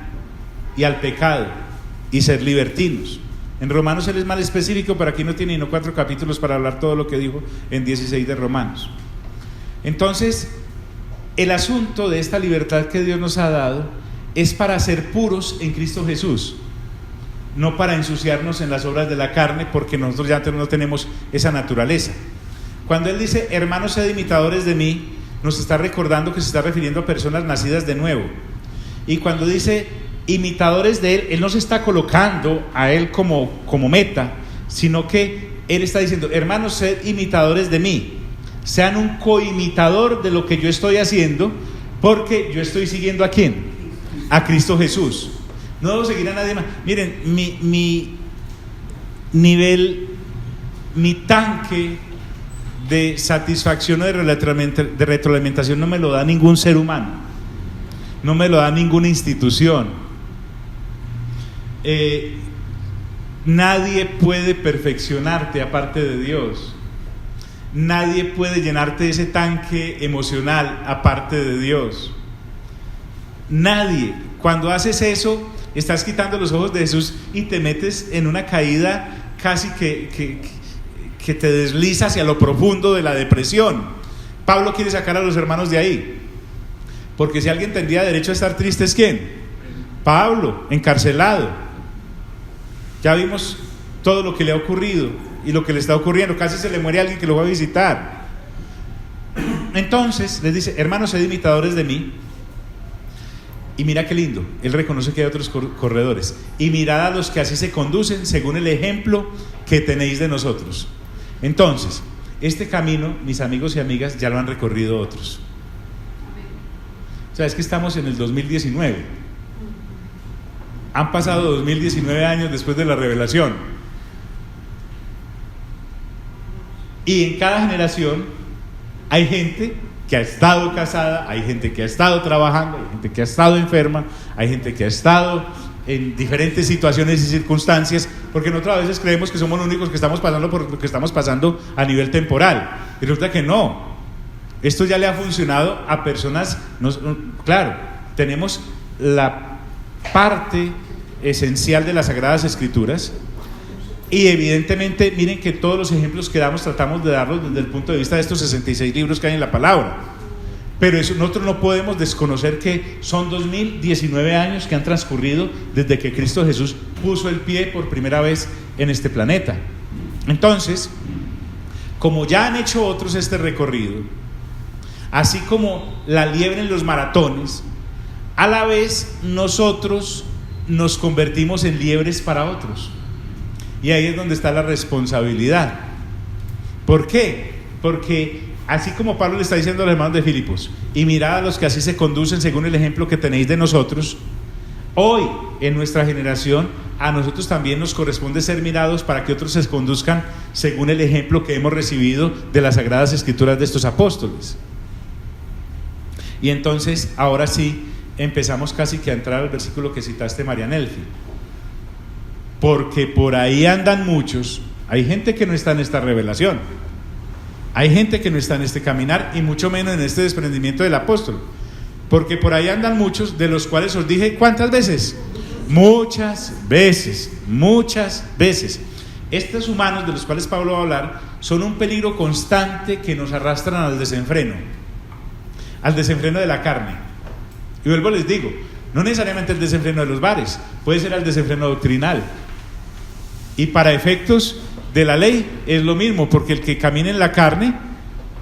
[SPEAKER 1] y al pecado y ser libertinos. En Romanos él es más específico, pero aquí no tiene sino 4 capítulos para hablar todo lo que dijo en 16 de Romanos. Entonces, el asunto de esta libertad que Dios nos ha dado es para ser puros en Cristo Jesús, no para ensuciarnos en las obras de la carne, porque nosotros ya no tenemos esa naturaleza. Cuando él dice, hermanos, sed imitadores de mí, nos está recordando que se está refiriendo a personas nacidas de nuevo. Y cuando dice imitadores de él, él no se está colocando a él como meta, sino que él está diciendo, hermanos, sed imitadores de mí, sean un coimitador de lo que yo estoy haciendo, porque yo estoy siguiendo ¿a quién? A Cristo Jesús. No debo seguir a nadie más. Miren, mi nivel, mi tanque de satisfacción o de retroalimentación no me lo da ningún ser humano, no me lo da ninguna institución. Nadie puede perfeccionarte aparte de Dios. Nadie puede llenarte de ese tanque emocional aparte de Dios. Nadie. Cuando haces eso, estás quitando los ojos de Jesús y te metes en una caída casi que te desliza hacia lo profundo de la depresión. Pablo quiere sacar a los hermanos de ahí, porque si alguien tendría derecho a estar triste, ¿es quién? Pablo, encarcelado. Ya vimos todo lo que le ha ocurrido y lo que le está ocurriendo. Casi se le muere alguien que lo va a visitar. Entonces les dice, hermanos, sed imitadores de mí. Y mira qué lindo, él reconoce que hay otros corredores. Y mirad a los que así se conducen según el ejemplo que tenéis de nosotros. Entonces, este camino, mis amigos y amigas, ya lo han recorrido otros. O sea, es que estamos en el 2019. Han pasado 2019 años después de la revelación. Y en cada generación hay gente que ha estado casada, hay gente que ha estado trabajando, hay gente que ha estado enferma, hay gente que ha estado en diferentes situaciones y circunstancias, porque nosotros a veces creemos que somos los únicos que estamos pasando por lo que estamos pasando a nivel temporal, y resulta que no. Esto ya le ha funcionado a personas, claro, tenemos la parte esencial de las Sagradas Escrituras, y evidentemente miren que todos los ejemplos que damos tratamos de darlos desde el punto de vista de estos 66 libros que hay en la palabra, pero eso, nosotros no podemos desconocer que son 2019 años que han transcurrido desde que Cristo Jesús puso el pie por primera vez en este planeta. Entonces, como ya han hecho otros este recorrido, así como la liebre en los maratones, a la vez nosotros nos convertimos en liebres para otros. Y ahí es donde está la responsabilidad. ¿Por qué? Porque así como Pablo le está diciendo a los hermanos de Filipos, y mirad a los que así se conducen según el ejemplo que tenéis de nosotros, Hoy, en nuestra generación, a nosotros también nos corresponde ser mirados para que otros se conduzcan según el ejemplo que hemos recibido de las Sagradas Escrituras de estos apóstoles. Y entonces, ahora sí, empezamos casi que a entrar al versículo que citaste, María Nelfi. Porque por ahí andan muchos. Hay gente que no está en esta revelación, hay gente que no está en este caminar, y mucho menos en este desprendimiento del apóstol. Porque por ahí andan muchos, de los cuales os dije, ¿cuántas veces? Muchas veces, muchas veces. Estos humanos de los cuales Pablo va a hablar son un peligro constante que nos arrastran al desenfreno de la carne. Y vuelvo les digo, no necesariamente el desenfreno de los bares, puede ser el desenfreno doctrinal. Y para efectos de la ley es lo mismo, porque el que camina en la carne,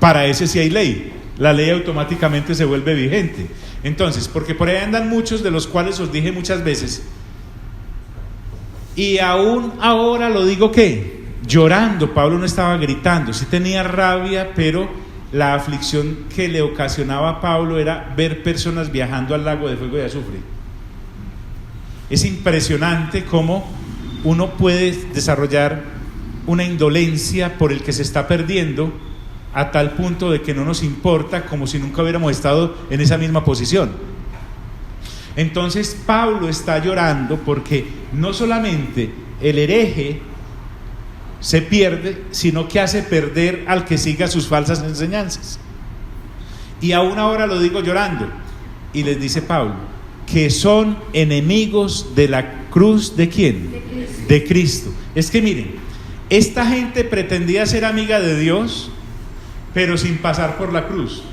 [SPEAKER 1] para ese sí hay ley. La ley automáticamente se vuelve vigente. Entonces, porque por ahí andan muchos, de los cuales os dije muchas veces, y aún ahora lo digo que llorando. Pablo no estaba gritando, sí tenía rabia, pero la aflicción que le ocasionaba a Pablo era ver personas viajando al lago de fuego y azufre. Es impresionante cómo uno puede desarrollar una indolencia por el que se está perdiendo, a tal punto de que no nos importa, como si nunca hubiéramos estado en esa misma posición. Entonces Pablo está llorando porque no solamente el hereje se pierde, sino que hace perder al que siga sus falsas enseñanzas. Y aún ahora lo digo llorando. Y les dice Pablo que son enemigos de la cruz. ¿De quién? De Cristo. Es que miren, esta gente pretendía ser amiga de Dios, pero sin pasar por la cruz.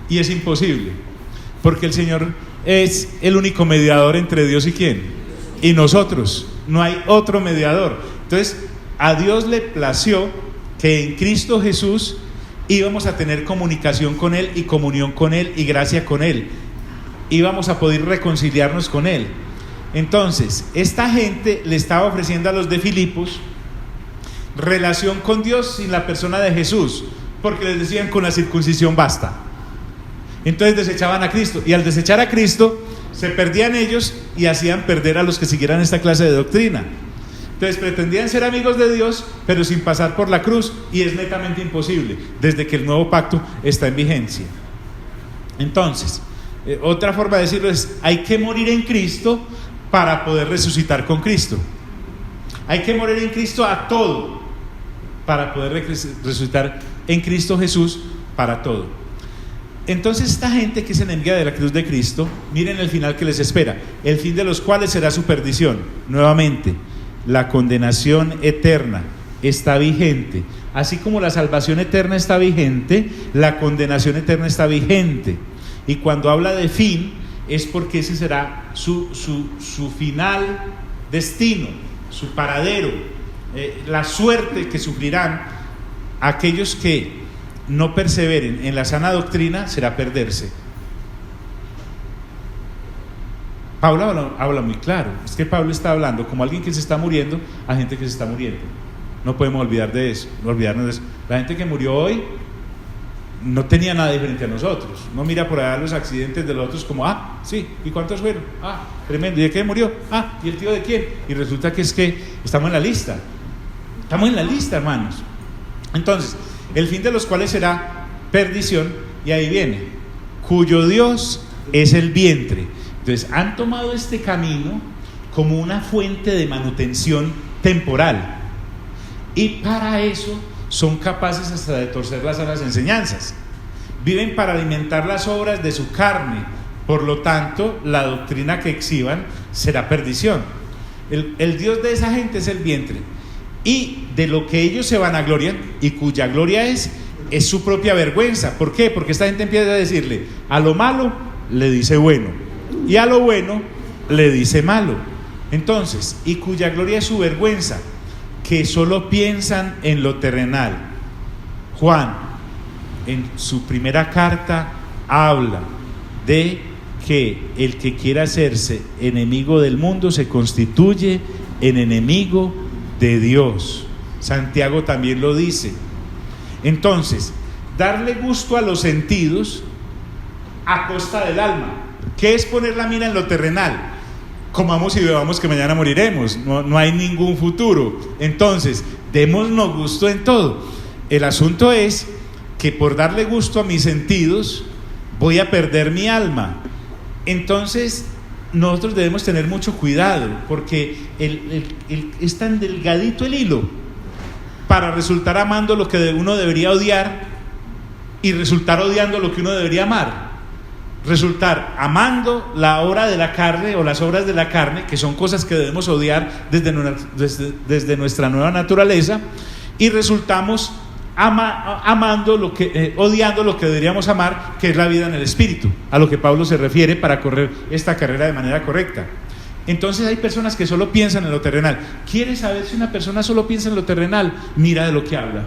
[SPEAKER 1] Y es imposible, porque el Señor es el único mediador entre Dios y ¿quién? Y nosotros. No hay otro mediador. Entonces, a Dios le plació que en Cristo Jesús íbamos a tener comunicación con Él y comunión con Él y gracia con Él. Íbamos a poder reconciliarnos con Él. Entonces, esta gente le estaba ofreciendo a los de Filipos relación con Dios sin la persona de Jesús, porque les decían con la circuncisión basta. Entonces desechaban a Cristo, y al desechar a Cristo se perdían ellos y hacían perder a los que siguieran esta clase de doctrina. Entonces pretendían ser amigos de Dios, pero sin pasar por la cruz, y es netamente imposible desde que el nuevo pacto está en vigencia. Entonces, otra forma de decirlo es: hay que morir en Cristo para poder resucitar con Cristo. Hay que morir en Cristo a todo para poder resucitar en Cristo Jesús para todo. Entonces esta gente que es enemiga de la cruz de Cristo, miren el final que les espera, el fin de los cuales será su perdición. Nuevamente, la condenación eterna está vigente. Así como la salvación eterna está vigente, la condenación eterna está vigente. Y cuando habla de fin, es porque ese será su final destino, su paradero, la suerte que sufrirán aquellos que no perseveren en la sana doctrina será perderse. Pablo habla muy claro. Es que Pablo está hablando como alguien que se está muriendo a gente que se está muriendo. No podemos olvidarnos de eso. La gente que murió hoy no tenía nada diferente a nosotros. No mira por allá los accidentes de los otros como: ah, sí, ¿y cuántos fueron? Ah, tremendo. ¿Y de qué murió? Ah, ¿y el tío de quién? Y resulta que es que estamos en la lista. Estamos en la lista, hermanos. Entonces, el fin de los cuales será perdición, y ahí viene, cuyo Dios es el vientre. Entonces, han tomado este camino como una fuente de manutención temporal, y para eso son capaces hasta de torcer las sanas enseñanzas. Viven para alimentar las obras de su carne, por lo tanto, la doctrina que exhiban será perdición. El Dios de esa gente es el vientre, y de lo que ellos se vanaglorian, y cuya gloria es su propia vergüenza. ¿Por qué? Porque esta gente empieza a decirle: a lo malo le dice bueno, y a lo bueno le dice malo. Entonces, y cuya gloria es su vergüenza, que solo piensan en lo terrenal. Juan, en su primera carta, habla de que el que quiera hacerse enemigo del mundo se constituye en enemigo de Dios. Santiago también lo dice. Entonces, darle gusto a los sentidos a costa del alma. ¿Qué es poner la mira en lo terrenal? comamos y bebamos que mañana moriremos, no hay ningún futuro. Entonces, démonos gusto en todo. El asunto es que por darle gusto a mis sentidos voy a perder mi alma. Entonces nosotros debemos tener mucho cuidado, porque es tan delgadito el hilo para resultar amando lo que uno debería odiar y resultar odiando lo que uno debería amar. Resultar amando la obra de la carne o las obras de la carne, que son cosas que debemos odiar desde nuestra nueva naturaleza, y resultamos amando odiando lo que deberíamos amar, que es la vida en el espíritu, a lo que Pablo se refiere para correr esta carrera de manera correcta. Entonces hay personas que solo piensan en lo terrenal. ¿Quieres saber si una persona solo piensa en lo terrenal? Mira de lo que habla.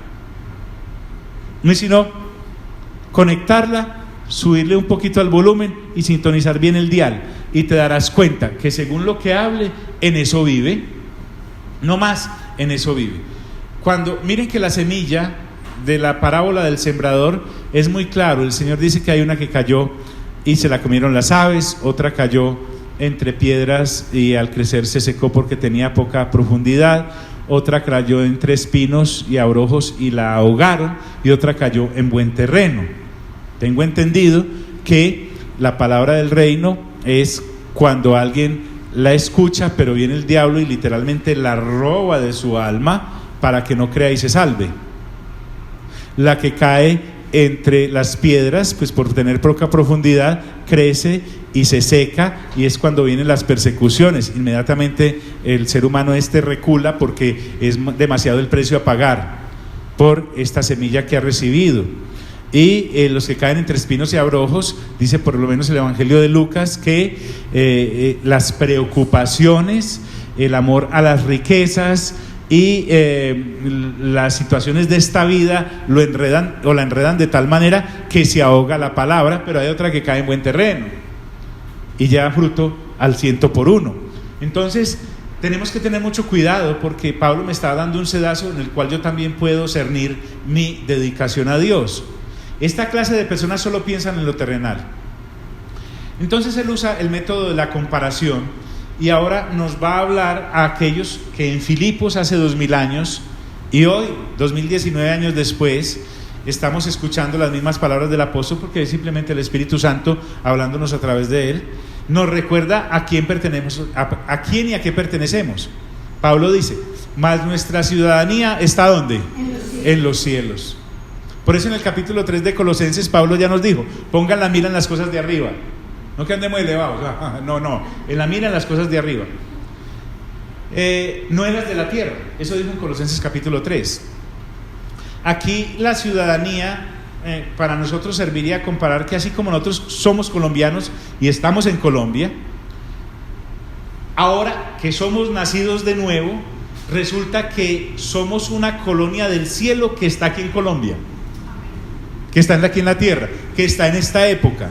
[SPEAKER 1] No es sino conectarla, subirle un poquito al volumen y sintonizar bien el dial, y te darás cuenta que según lo que hable, en eso vive. No más, en eso vive. Miren que la semilla de la parábola del sembrador es muy claro. El Señor dice que hay una que cayó y se la comieron las aves, otra cayó entre piedras y al crecer se secó porque tenía poca profundidad, otra cayó entre espinos y abrojos y la ahogaron, y otra cayó en buen terreno. Tengo entendido que la palabra del reino es cuando alguien la escucha, pero viene el diablo y literalmente la roba de su alma para que no crea y se salve. La que cae entre las piedras, pues por tener poca profundidad, crece y se seca, y es cuando vienen las persecuciones. Inmediatamente el ser humano recula porque es demasiado el precio a pagar por esta semilla que ha recibido. Y los que caen entre espinos y abrojos, dice por lo menos el Evangelio de Lucas, que las preocupaciones, el amor a las riquezas y las situaciones de esta vida lo enredan o la enredan de tal manera que se ahoga la palabra. Pero hay otra que cae en buen terreno y lleva fruto al 100%. Entonces tenemos que tener mucho cuidado, porque Pablo me está dando un sedazo en el cual yo también puedo cernir mi dedicación a Dios. Esta clase de personas solo piensan en lo terrenal. Entonces él usa el método de la comparación, y ahora nos va a hablar a aquellos que en Filipos hace 2000 años y hoy, 2019 años después, estamos escuchando las mismas palabras del apóstol, porque es simplemente el Espíritu Santo hablándonos a través de él. Nos recuerda a quién pertenecemos, a quién y a qué pertenecemos. Pablo dice: mas nuestra ciudadanía está ¿dónde? En los cielos. Por eso en el capítulo 3 de Colosenses Pablo ya nos dijo: pongan la mira en las cosas de arriba, no que andemos elevados, no, en la mira en las cosas de arriba, no en las de la tierra. Eso dijo en Colosenses capítulo 3. Aquí la ciudadanía para nosotros serviría a comparar que así como nosotros somos colombianos y estamos en Colombia, ahora que somos nacidos de nuevo, resulta que somos una colonia del cielo que está aquí en Colombia, que está aquí en la tierra, que está en esta época.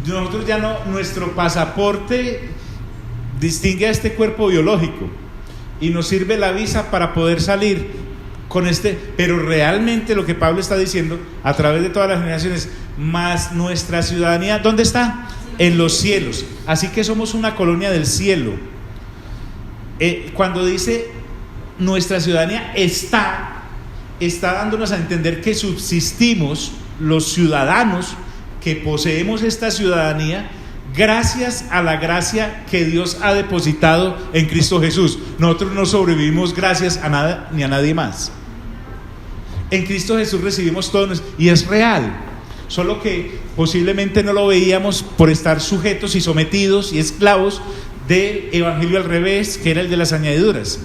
[SPEAKER 1] Nosotros ya no, nuestro pasaporte distingue a este cuerpo biológico y nos sirve la visa para poder salir con pero realmente lo que Pablo está diciendo a través de todas las generaciones: más nuestra ciudadanía, ¿dónde está? En los cielos. Así que somos una colonia del cielo. Cuando dice nuestra ciudadanía está dándonos a entender que subsistimos los ciudadanos que poseemos esta ciudadanía gracias a la gracia que Dios ha depositado en Cristo Jesús. Nosotros no sobrevivimos gracias a nada ni a nadie más. En Cristo Jesús recibimos todo, y es real, solo que posiblemente no lo veíamos por estar sujetos y sometidos y esclavos del evangelio al revés, que era el de las añadiduras.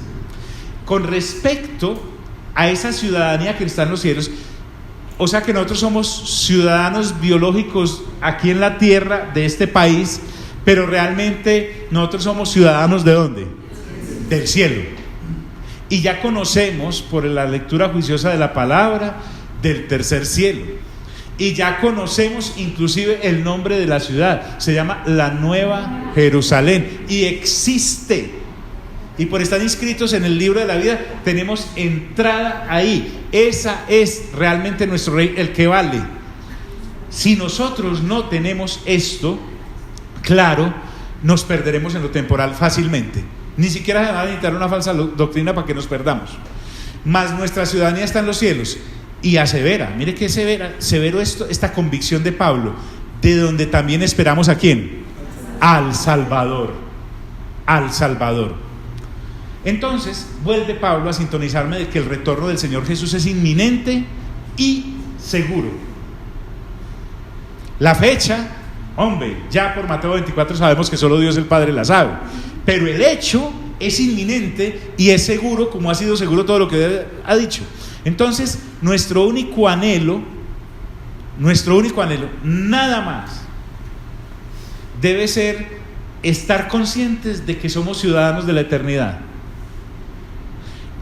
[SPEAKER 1] Con respecto a esa ciudadanía que está en los cielos, o sea que nosotros somos ciudadanos biológicos aquí en la tierra de este país, pero realmente nosotros somos ciudadanos ¿de dónde? Del cielo. Y ya conocemos por la lectura juiciosa de la palabra del tercer cielo, y ya conocemos inclusive el nombre de la ciudad. Se llama la Nueva Jerusalén y existe, y por estar inscritos en el libro de la vida tenemos entrada ahí. Esa es realmente nuestro rey, el que vale. Si nosotros no tenemos esto claro, nos perderemos en lo temporal fácilmente. Ni siquiera se va a necesitar una falsa doctrina para que nos perdamos. Mas nuestra ciudadanía está en los cielos. Y asevera, mire qué severo esta convicción de Pablo, de donde también esperamos ¿a quién? Al Salvador. Al Salvador. Entonces vuelve Pablo a sintonizarme de que el retorno del Señor Jesús es inminente y seguro. La fecha, hombre, ya por Mateo 24 sabemos que solo Dios el Padre la sabe, pero el hecho es inminente y es seguro, como ha sido seguro todo lo que Él ha dicho. Entonces nuestro único anhelo, nada más, debe ser estar conscientes de que somos ciudadanos de la eternidad.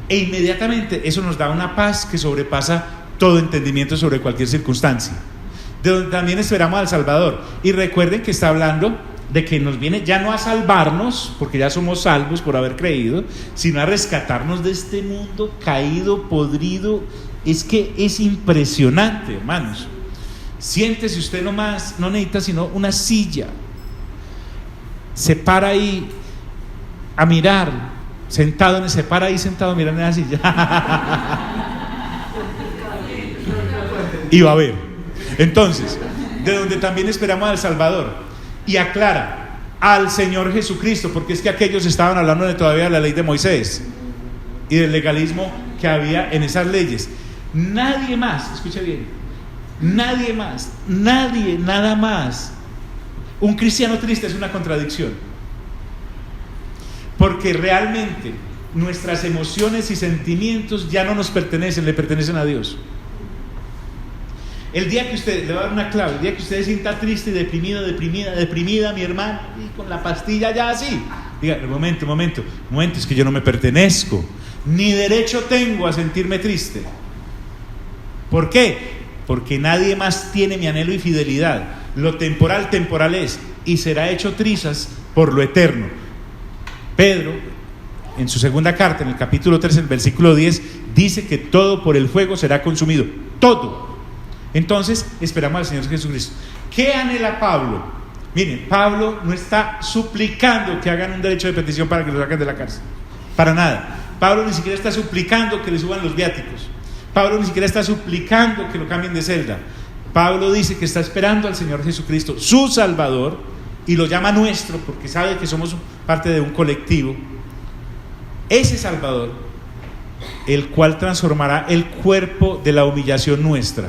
[SPEAKER 1] E inmediatamente eso nos da una paz que sobrepasa todo entendimiento sobre cualquier circunstancia, de donde también esperamos al Salvador. Y recuerden que está hablando de que nos viene ya no a salvarnos, porque ya somos salvos por haber creído, sino a rescatarnos de este mundo caído, podrido. Es que es impresionante, hermanos. Siéntese usted nomás, no necesita sino una silla, se para ahí a mirar, se para ahí sentado mirando en la silla y va a ver. Entonces, de donde también esperamos al Salvador, y aclara, al Señor Jesucristo, porque es que aquellos estaban hablando de todavía de la ley de Moisés y del legalismo que había en esas leyes. Nadie más, escucha bien, nadie más, nadie, nada más. Un cristiano triste es una contradicción, porque realmente nuestras emociones y sentimientos ya no nos pertenecen, le pertenecen a Dios. El día que usted, le voy a dar una clave, el día que usted se sienta triste y deprimida, mi hermano, y con la pastilla ya así, diga, momento, es que yo no me pertenezco, ni derecho tengo a sentirme triste. ¿Por qué? Porque nadie más tiene mi anhelo y fidelidad. Lo temporal, temporal es, y será hecho trizas por lo eterno. Pedro, en su segunda carta, en el capítulo 3, en el versículo 10, dice que todo por el fuego será consumido, todo. Entonces esperamos al Señor Jesucristo. ¿Qué anhela Pablo? Miren, Pablo no está suplicando que hagan un derecho de petición para que lo saquen de la cárcel, para nada. Pablo ni siquiera está suplicando que le suban los viáticos. Pablo ni siquiera está suplicando que lo cambien de celda. Pablo dice que está esperando al Señor Jesucristo, su Salvador, y lo llama nuestro porque sabe que somos parte de un colectivo. Ese Salvador, el cual transformará el cuerpo de la humillación nuestra.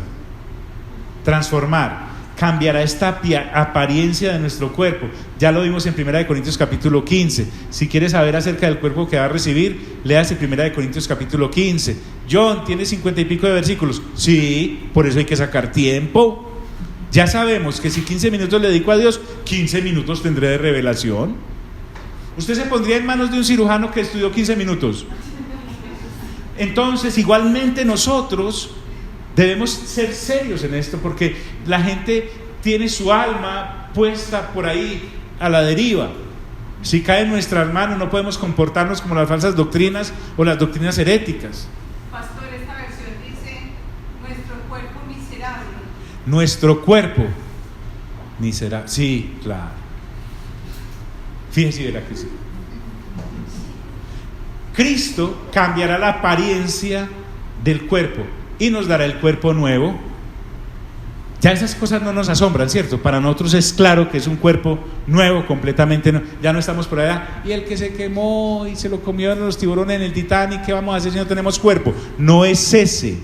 [SPEAKER 1] Transformar, cambiará esta apariencia de nuestro cuerpo. Ya lo vimos en 1 Corintios capítulo 15. Si quieres saber acerca del cuerpo que va a recibir, léase 1 Corintios capítulo 15. John, ¿tiene 50 y pico de versículos? Sí, por eso hay que sacar tiempo. Ya sabemos que si 15 minutos le dedico a Dios, 15 minutos tendré de revelación. ¿Usted se pondría en manos de un cirujano que estudió 15 minutos? Entonces, igualmente nosotros debemos ser serios en esto, porque la gente tiene su alma puesta por ahí a la deriva. Si cae en nuestras manos, no podemos comportarnos como las falsas doctrinas o las doctrinas heréticas.
[SPEAKER 3] Pastor, esta versión dice nuestro cuerpo miserable.
[SPEAKER 1] Nuestro cuerpo miserable, sí, claro. Fíjese, verá que sí. Cristo cambiará la apariencia del cuerpo y nos dará el cuerpo nuevo. Ya esas cosas no nos asombran, ¿cierto? Para nosotros es claro que es un cuerpo nuevo, completamente nuevo. Ya no estamos por allá, y el que se quemó y se lo comieron los tiburones en el Titanic, ¿qué vamos a hacer si no tenemos cuerpo? No es ese,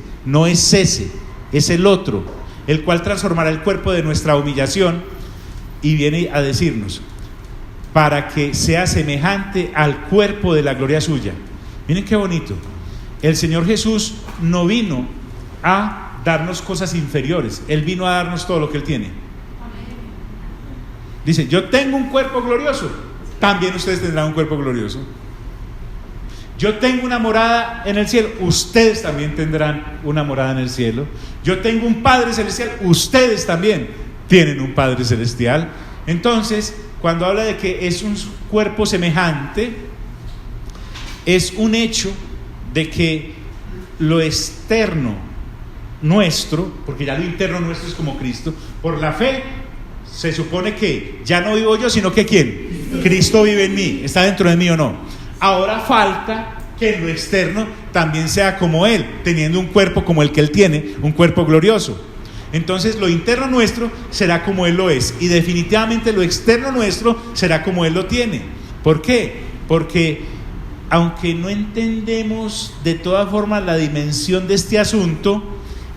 [SPEAKER 1] es el otro, el cual transformará el cuerpo de nuestra humillación, y viene a decirnos, para que sea semejante al cuerpo de la gloria suya. Miren qué bonito. El Señor Jesús no vino a darnos cosas inferiores, Él vino a darnos todo lo que Él tiene. Dice, yo tengo un cuerpo glorioso, también ustedes tendrán un cuerpo glorioso. Yo tengo una morada en el cielo, ustedes también tendrán una morada en el cielo. Yo tengo un Padre celestial, ustedes también tienen un Padre celestial. Entonces, cuando habla de que es un cuerpo semejante, es un hecho de que lo externo nuestro, porque ya lo interno nuestro es como Cristo, por la fe se supone que ya no vivo yo, sino que ¿quién? Cristo vive en mí, está dentro de mí o no. Ahora falta que en lo externo también sea como Él, teniendo un cuerpo como el que Él tiene, un cuerpo glorioso. Entonces lo interno nuestro será como Él lo es, y definitivamente lo externo nuestro será como Él lo tiene. ¿Por qué? Porque aunque no entendemos de todas formas la dimensión de este asunto,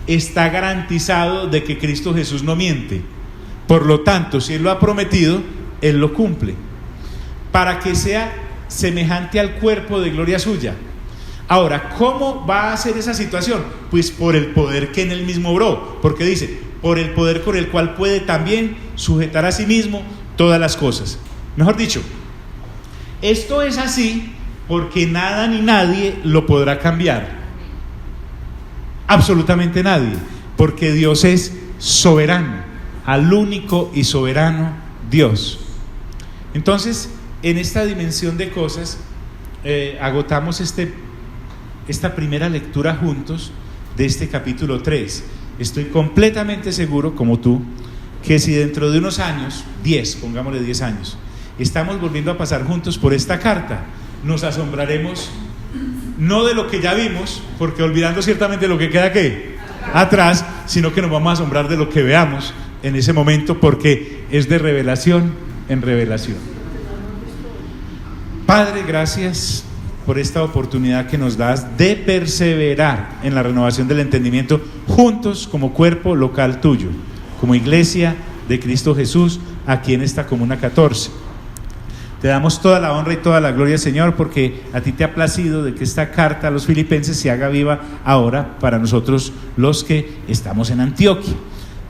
[SPEAKER 1] está garantizado de que Cristo Jesús no miente. Por lo tanto, si Él lo ha prometido, Él lo cumple, para que sea semejante al cuerpo de gloria suya. Ahora, ¿cómo va a ser esa situación? Pues por el poder que en Él mismo obró, porque dice, por el poder con el cual puede también sujetar a sí mismo todas las cosas. Mejor dicho, esto es así porque nada ni nadie lo podrá cambiar. Absolutamente nadie, porque Dios es soberano, al único y soberano Dios. Entonces, en esta dimensión de cosas, agotamos esta primera lectura juntos de este capítulo 3. Estoy completamente seguro, como tú, que si dentro de unos años, 10, pongámosle 10 años, estamos volviendo a pasar juntos por esta carta, nos asombraremos no de lo que ya vimos, porque olvidando ciertamente lo que queda atrás, sino que nos vamos a asombrar de lo que veamos en ese momento, porque es de revelación en revelación. Padre, gracias por esta oportunidad que nos das de perseverar en la renovación del entendimiento juntos como cuerpo local tuyo, como iglesia de Cristo Jesús aquí en esta Comuna 14. Te damos toda la honra y toda la gloria, Señor, porque a ti te ha placido de que esta carta a los filipenses se haga viva ahora para nosotros los que estamos en Antioquia.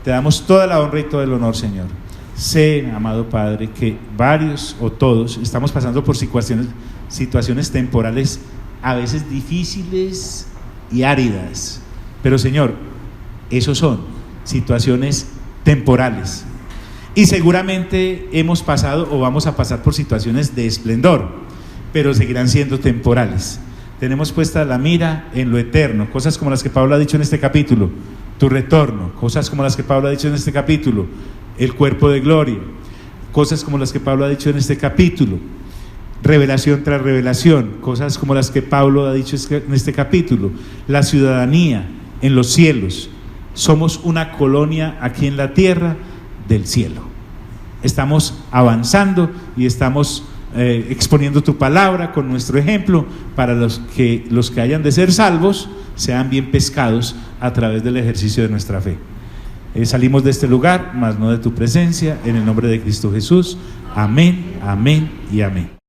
[SPEAKER 1] Te damos toda la honra y todo el honor, Señor. Sé, amado Padre, que varios o todos estamos pasando por situaciones temporales a veces difíciles y áridas, pero Señor, esos son situaciones temporales. Y seguramente hemos pasado o vamos a pasar por situaciones de esplendor, pero seguirán siendo temporales. Tenemos puesta la mira en lo eterno, cosas como las que Pablo ha dicho en este capítulo, tu retorno, cosas como las que Pablo ha dicho en este capítulo, el cuerpo de gloria, cosas como las que Pablo ha dicho en este capítulo, revelación tras revelación, cosas como las que Pablo ha dicho en este capítulo, la ciudadanía en los cielos. Somos una colonia aquí en la tierra del cielo. Estamos avanzando y estamos exponiendo tu palabra con nuestro ejemplo para los que hayan de ser salvos sean bien pescados a través del ejercicio de nuestra fe. Salimos de este lugar, mas no de tu presencia, en el nombre de Cristo Jesús. Amén, amén y amén.